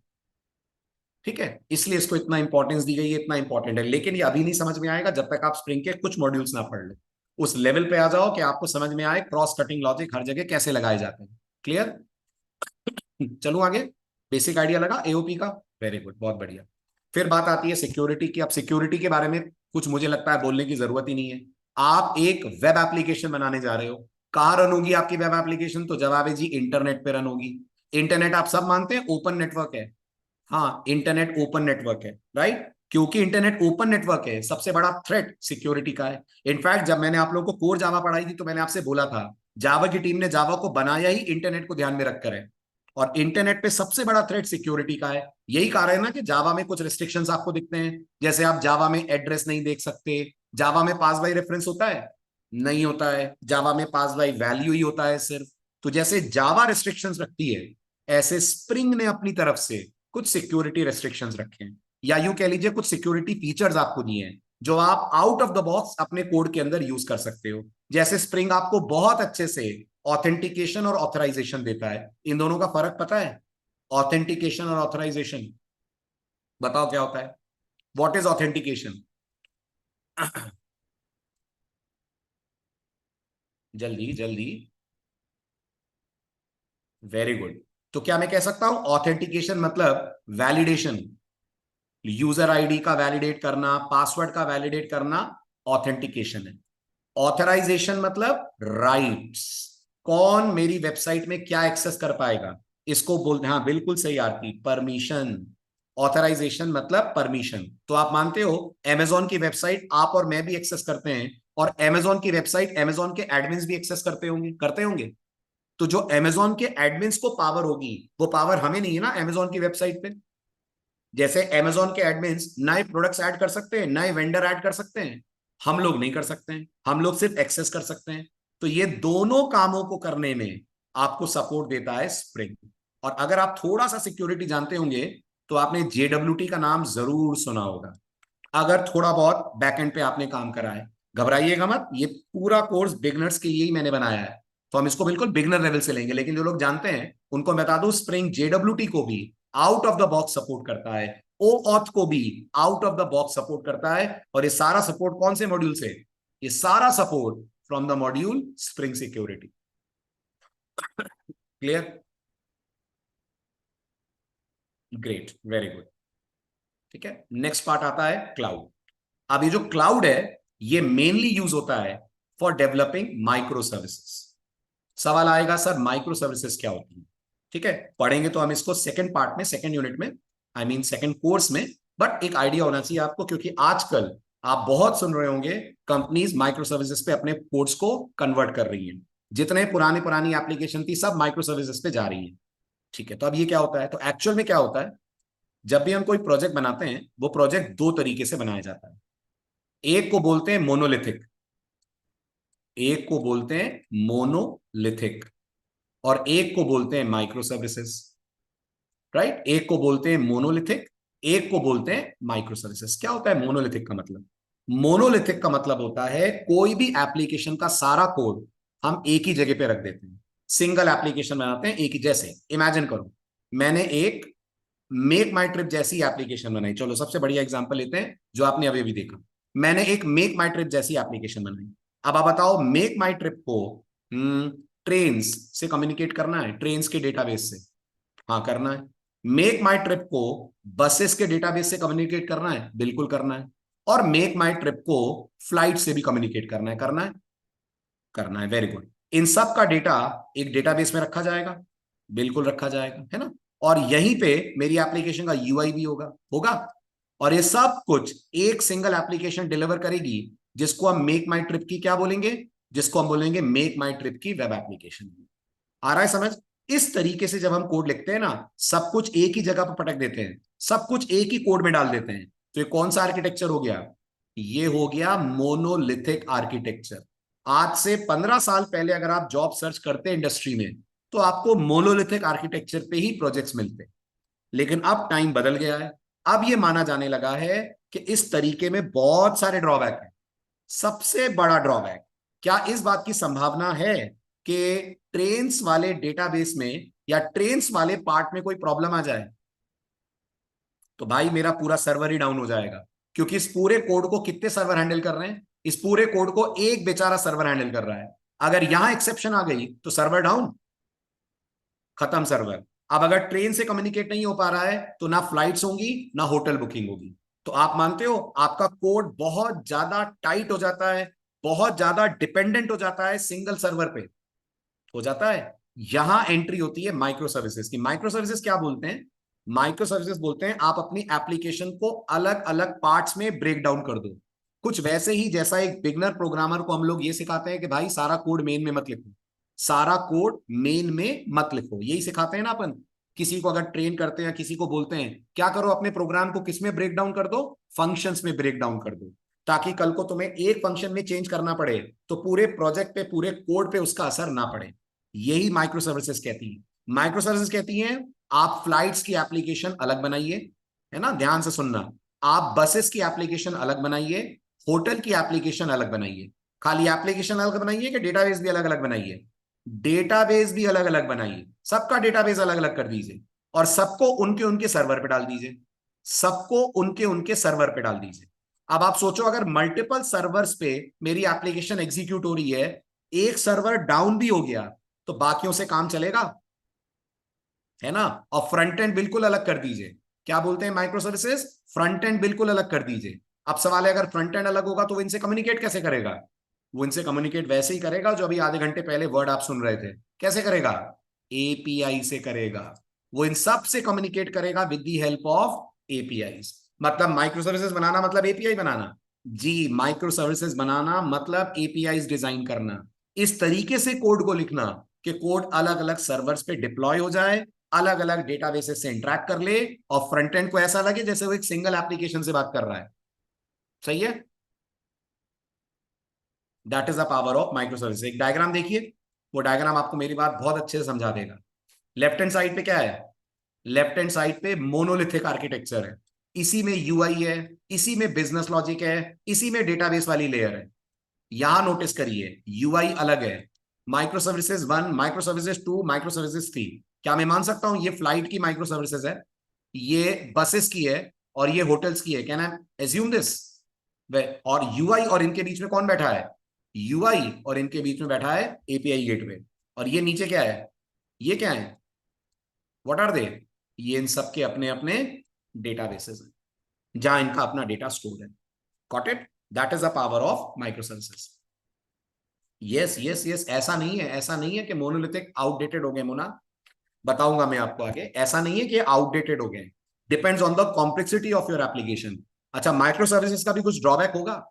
ठीक है, इसलिए इसको इतना इंपॉर्टेंस दी गई है, इतना इंपॉर्टेंट है। लेकिन ये अभी नहीं समझ में आएगा जब तक आप स्प्रिंग के कुछ मॉड्यूल्स ना पढ़ ले। उस लेवल पे आ जाओ कि आपको समझ में आए क्रॉस कटिंग लॉजिक हर जगह कैसे लगाए जाते हैं। क्लियर? चलो आगे। बेसिक आइडिया लगा एओपी का, वेरी गुड, बहुत बढ़िया। फिर बात आती है सिक्योरिटी की। अब सिक्योरिटी के बारे में कुछ मुझे लगता है बोलने की जरूरत ही नहीं है। आप एक वेब एप्लीकेशन बनाने जा रहे हो, कहां रन होगी आपकी वेब एप्लीकेशन? तो जवाब है जी इंटरनेट पे रन होगी। इंटरनेट आप सब मानते हैं ओपन नेटवर्क है, हाँ इंटरनेट ओपन नेटवर्क है, राइट। क्योंकि इंटरनेट ओपन नेटवर्क है, सबसे बड़ा थ्रेट सिक्योरिटी का है। इनफैक्ट जब मैंने आप लोगों को कोर जावा पढ़ाई थी तो मैंने आपसे बोला था जावा की टीम ने जावा को बनाया ही इंटरनेट को ध्यान में रखकर है। और इंटरनेट पे सबसे बड़ा थ्रेट सिक्योरिटी का है। यही कारण है ना कि जावा में कुछ रिस्ट्रिक्शंस आपको दिखते हैं, जैसे आप जावा में एड्रेस नहीं देख सकते, जावा में पास बाय रेफरेंस होता है, नहीं होता है, जावा में पास बाय वैल्यू ही होता है सिर्फ। तो जैसे जावा रिस्ट्रिक्शंस रखती है, ऐसे स्प्रिंग ने अपनी तरफ से कुछ सिक्योरिटी रेस्ट्रिक्शंस रखे हैं, या यूं कह लीजिए कुछ सिक्योरिटी फीचर्स आपको दिए हैं जो आप आउट ऑफ द बॉक्स अपने कोड के अंदर यूज कर सकते हो। जैसे स्प्रिंग आपको बहुत अच्छे से ऑथेंटिकेशन और ऑथराइजेशन देता है। इन दोनों का फर्क पता है? ऑथेंटिकेशन और ऑथराइजेशन, बताओ क्या होता है? What is authentication? जल्दी जल्दी। Very good. तो क्या मैं कह सकता हूं ऑथेंटिकेशन मतलब वैलिडेशन, यूजर आईडी का वैलिडेट करना, पासवर्ड का वैलिडेट करना, ऑथेंटिकेशन है। ऑथराइजेशन मतलब राइट्स, कौन मेरी वेबसाइट में क्या एक्सेस कर पाएगा, इसको बोलते हैं, हाँ बिल्कुल सही आरती, परमिशन। ऑथराइजेशन मतलब परमिशन। तो आप मानते हो अमेजोन की वेबसाइट आप और मैं भी एक्सेस करते हैं, और अमेजोन की वेबसाइट अमेजोन के एडमिन्स भी एक्सेस करते होंगे, करते होंगे। तो जो अमेजोन के एडमिन्स को पावर होगी वो पावर हमें नहीं है ना अमेजोन की वेबसाइट पे। जैसे Amazon के एडमिन्स नए प्रोडक्ट्स ऐड कर सकते हैं, नए वेंडर ऐड कर सकते हैं, हम लोग नहीं कर सकते हैं, हम लोग सिर्फ एक्सेस कर सकते हैं। तो ये दोनों कामों को करने में आपको सपोर्ट देता है स्प्रिंग। और अगर आप थोड़ा सा सिक्योरिटी जानते होंगे तो आपने JWT का नाम जरूर सुना होगा, अगर थोड़ा बहुत बैकएंड पे आपने काम करा है। घबराइएगा मत, ये पूरा कोर्स बिगनर्स के लिए ही मैंने बनाया है, तो हम इसको बिल्कुल बिगनर लेवल से लेंगे। लेकिन जो लोग जानते हैं उनको मैं बता दूं, स्प्रिंग JWT को भी out of the box support करता है, ओ ऑथ को भी out of the box support करता है। और ये सारा सपोर्ट कौन से मॉड्यूल से? ये सारा support from the module spring security. Clear? Great, very good. ठीक है, नेक्स्ट पार्ट आता है क्लाउड। अब ये जो क्लाउड है ये मेनली यूज होता है फॉर डेवलपिंग माइक्रो सर्विसेज। सवाल आएगा सर माइक्रो सर्विसेज क्या होती है? ठीक है, पढ़ेंगे तो हम इसको सेकंड पार्ट में, सेकंड यूनिट में, आई मीन सेकंड कोर्स में। बट एक आइडिया होना चाहिए आपको, क्योंकि आजकल आप बहुत सुन रहे होंगे कंपनीज माइक्रो सर्विसेज पे अपने कोड्स को कन्वर्ट कर रही हैं। जितने पुरानी पुरानी एप्लीकेशन थी सब माइक्रो सर्विसेज पे जा रही है। ठीक है, तो अब ये क्या होता है? तो एक्चुअल में क्या होता है, जब भी हम कोई प्रोजेक्ट बनाते हैं वो प्रोजेक्ट दो तरीके से बनाया जाता है। एक को बोलते हैं मोनोलिथिक, एक को बोलते हैं मोनोलिथिक, और एक को बोलते हैं माइक्रो सर्विसेज। राइट, एक को बोलते हैं मोनोलिथिक, एक को बोलते हैं माइक्रो सर्विसेज। क्या होता है मोनोलिथिक का मतलब? मोनोलिथिक का मतलब होता है कोई भी एप्लीकेशन का सारा कोड हम एक ही जगह पे रख देते हैं, सिंगल एप्लीकेशन बनाते हैं एक ही। जैसे इमेजिन करो मैंने एक मेक माई ट्रिप जैसी एप्लीकेशन बनाई, चलो सबसे बढ़िया एग्जांपल लेते हैं जो आपने अभी अभी देखा। मैंने एक मेक माई ट्रिप जैसी एप्लीकेशन बनाई। अब आप बताओ मेक माई ट्रिप को ट्रेन्स से कम्युनिकेट करना है, ट्रेन्स के डेटाबेस से? हाँ करना है। मेक माई ट्रिप को बसेस के डेटाबेस से कम्युनिकेट करना है? बिल्कुल करना है। और मेक माई ट्रिप को फ्लाइट से भी कम्युनिकेट करना है? करना है, करना है, वेरी गुड। इन सब का डेटा एक डेटाबेस में रखा जाएगा? बिल्कुल रखा जाएगा, है ना? और यहीं पे मेरी एप्लीकेशन का यूआई भी होगा होगा और ये सब कुछ एक सिंगल एप्लीकेशन डिलीवर करेगी, जिसको हम मेक माई ट्रिप की क्या बोलेंगे? जिसको हम बोलेंगे मेक माई ट्रिप की वेब एप्लीकेशन। आ रहा है समझ? इस तरीके से जब हम कोड लिखते हैं ना, सब कुछ एक ही जगह पर पटक देते हैं, सब कुछ एक ही कोड में डाल देते हैं, तो ये कौन सा आर्किटेक्चर हो गया? ये हो गया मोनोलिथिक आर्किटेक्चर। आज से 15 साल पहले अगर आप जॉब सर्च करते इंडस्ट्री में तो आपको मोनोलिथिक आर्किटेक्चर पे ही प्रोजेक्ट्स मिलते। लेकिन अब टाइम बदल गया है, अब ये माना जाने लगा है कि इस तरीके में बहुत सारे ड्रॉबैक हैं। सबसे बड़ा ड्रॉबैक, क्या इस बात की संभावना है कि ट्रेन्स वाले डेटाबेस में या ट्रेन्स वाले पार्ट में कोई प्रॉब्लम आ जाए? तो भाई मेरा पूरा सर्वर ही डाउन हो जाएगा, क्योंकि इस पूरे कोड को कितने सर्वर हैंडल कर रहे हैं? इस पूरे कोड को एक बेचारा सर्वर हैंडल कर रहा है। अगर यहां एक्सेप्शन आ गई तो सर्वर डाउन, खत्म सर्वर। अब अगर ट्रेन से कम्युनिकेट नहीं हो पा रहा है तो ना फ्लाइट्स होंगी ना होटल बुकिंग होगी। तो आप मानते हो आपका कोड बहुत ज्यादा टाइट हो जाता है, बहुत ज्यादा डिपेंडेंट हो जाता है सिंगल सर्वर पे, हो जाता है। यहां एंट्री होती है माइक्रो सर्विसेज की। माइक्रो सर्विसेज क्या बोलते हैं? माइक्रो सर्विसेज बोलते हैं आप अपनी एप्लीकेशन को अलग अलग पार्ट्स में ब्रेक डाउन कर दो। कुछ वैसे ही जैसा एक बिगनर प्रोग्रामर को हम लोग ये सिखाते हैं कि भाई सारा कोड मेन में मत लिखो, सारा कोड मेन में मत लिखो, यही सिखाते हैं ना अपन। किसी को अगर ट्रेन करते हैं, किसी को बोलते हैं क्या करो, अपने प्रोग्राम को किस में ब्रेक डाउन कर दो? फंक्शंस में ब्रेक डाउन कर दो, ताकि कल को तुम्हें एक फंक्शन में चेंज करना पड़े तो पूरे प्रोजेक्ट पे, पूरे कोड पे उसका असर ना पड़े। यही माइक्रो सर्विसेज कहती है। माइक्रो सर्विसेज कहती हैं आप फ्लाइट्स की एप्लीकेशन अलग बनाइए, है ना, ध्यान से सुनना, आप बसेस की एप्लीकेशन अलग बनाइए, होटल की एप्लीकेशन अलग बनाइए। खाली एप्लीकेशन अलग बनाइए कि डेटाबेस भी अलग अलग बनाइए? डेटाबेस भी अलग अलग बनाइए, सबका डेटाबेस अलग अलग कर दीजिए और सबको उनके उनके सर्वर पे डाल दीजिए, सबको उनके उनके सर्वर पे डाल दीजिए। अब आप सोचो अगर मल्टीपल सर्वर्स पे मेरी एप्लीकेशन एग्जीक्यूट हो रही है, एक सर्वर डाउन भी हो गया तो बाकियों से काम चलेगा? है ना? और फ्रंट एंड बिल्कुल अलग कर दीजिए। क्या बोलते हैं माइक्रो सर्विसेज? फ्रंट एंड बिल्कुल अलग कर दीजिए। अब सवाल है अगर फ्रंट एंड अलग होगा तो वो इनसे कम्युनिकेट कैसे करेगा? वो इनसे कम्युनिकेट वैसे ही करेगा जो अभी आधे घंटे पहले वर्ड आप सुन रहे थे। कैसे करेगा? एपीआई से करेगा। वो इन सब से कम्युनिकेट करेगा with the help of API. मतलब माइक्रो सर्विसेज बनाना मतलब एपीआई बनाना? जी, माइक्रो सर्विसेज बनाना मतलब एपीआई डिजाइन करना, इस तरीके से कोड को लिखना कि कोड अलग अलग सर्वर्स पे डिप्लॉय हो जाए अलग अलग डेटाबेसेस से इंटरेक्ट कर ले और फ्रंट एंड को ऐसा लगे जैसे वो एक सिंगल एप्लीकेशन से बात कर रहा है। सही है, that is the power of micro service. एक डायग्राम देखिए, वो डायग्राम आपको मेरी बात बहुत अच्छे से समझा देगा। लेफ्ट हैंड साइड पे क्या है? लेफ्ट हैंड साइड पे मोनोलिथिक आर्किटेक्चर है, इसी में यूआई है, इसी में बिजनेस लॉजिक है, इसी में डेटाबेस वाली लेयर है। यहां नोटिस करिए यूआई अलग है, micro services 1, micro services 2, micro services 3। क्या मैं मान सकता हूं ये फ्लाइट की माइक्रो सर्विसेज है, ये बसेस की है, और ये होटल्स की है? Can I assume this? और यूआई और इनके बीच में कौन बैठा है? यूआई और इनके बीच में बैठा है एपीआई गेटवे। और ये नीचे क्या है? ये क्या है? What are they? ये इन सब के अपने अपने डेटाबेसेस हैं जहां इनका अपना डेटा स्टोर है। Got it? That is the power of micro services. Yes yes yes, ऐसा नहीं है, ऐसा नहीं है कि मोनोलिथिक आउटडेटेड हो गए मोना। बताऊंगा मैं आपको आगे, ऐसा नहीं है कि आउटडेटेड हो गए। Depends on the complexity of your application. अच्छा, माइक्रो सर्विसेज का भी कुछ ड्रॉबैक होगा?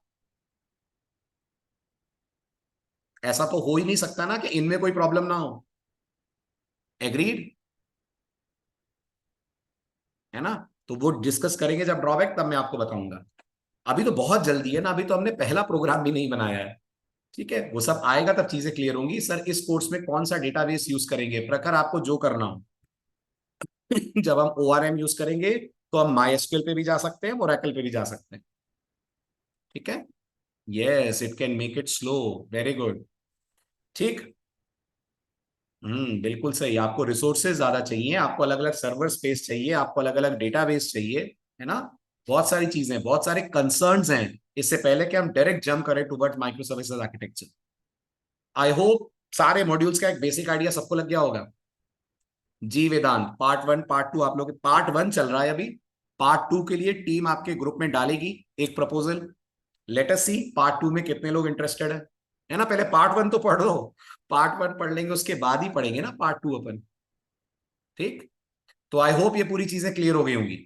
ऐसा तो हो ही नहीं सकता ना कि इनमें कोई प्रॉब्लम ना हो। एग्रीड? है ना? तो वो डिस्कस करेंगे जब ड्रॉबैक, तब मैं आपको बताऊंगा। अभी तो बहुत जल्दी है ना, अभी तो हमने पहला प्रोग्राम भी नहीं बनाया है। ठीक है, वो सब आएगा तब चीजें क्लियर होंगी। सर इस कोर्स में कौन सा डेटाबेस यूज करेंगे? प्रखर आपको जो करना हो। जब हम ओआरएम यूज करेंगे तो हम माई पे भी जा सकते हैं, ओरेकल पे भी जा सकते हैं। ठीक है, yes, it can make it slow. Very good. ठीक। बिल्कुल सही। आपको रिसोर्सेज ज्यादा चाहिए, आपको अलग अलग सर्वर स्पेस चाहिए, आपको अलग अलग डेटाबेस चाहिए, है ना? बहुत सारी चीजें, बहुत सारे कंसर्न्स हैं। इससे पहले कि हम डायरेक्ट जंप करें toward micro services architecture, I hope सारे मॉड्यूल्स का एक बेसिक आइडिया सबको लग गया होगा। जी वेदांत, पार्ट 1 पार्ट 2 आप लोग, पार्ट 1 चल रहा है अभी। पार्ट 2 के लिए टीम आपके ग्रुप में डालेगी एक proposal. Let us see part 2 में कितने लोग इंटरेस्टेड है ना? पहले पार्ट 1 तो पढ़ लो, पार्ट 1 पढ़ लेंगे उसके बाद ही पढ़ेंगे ना पार्ट 2 अपन। ठीक। तो आई होप ये पूरी चीजें क्लियर हो गई होंगी।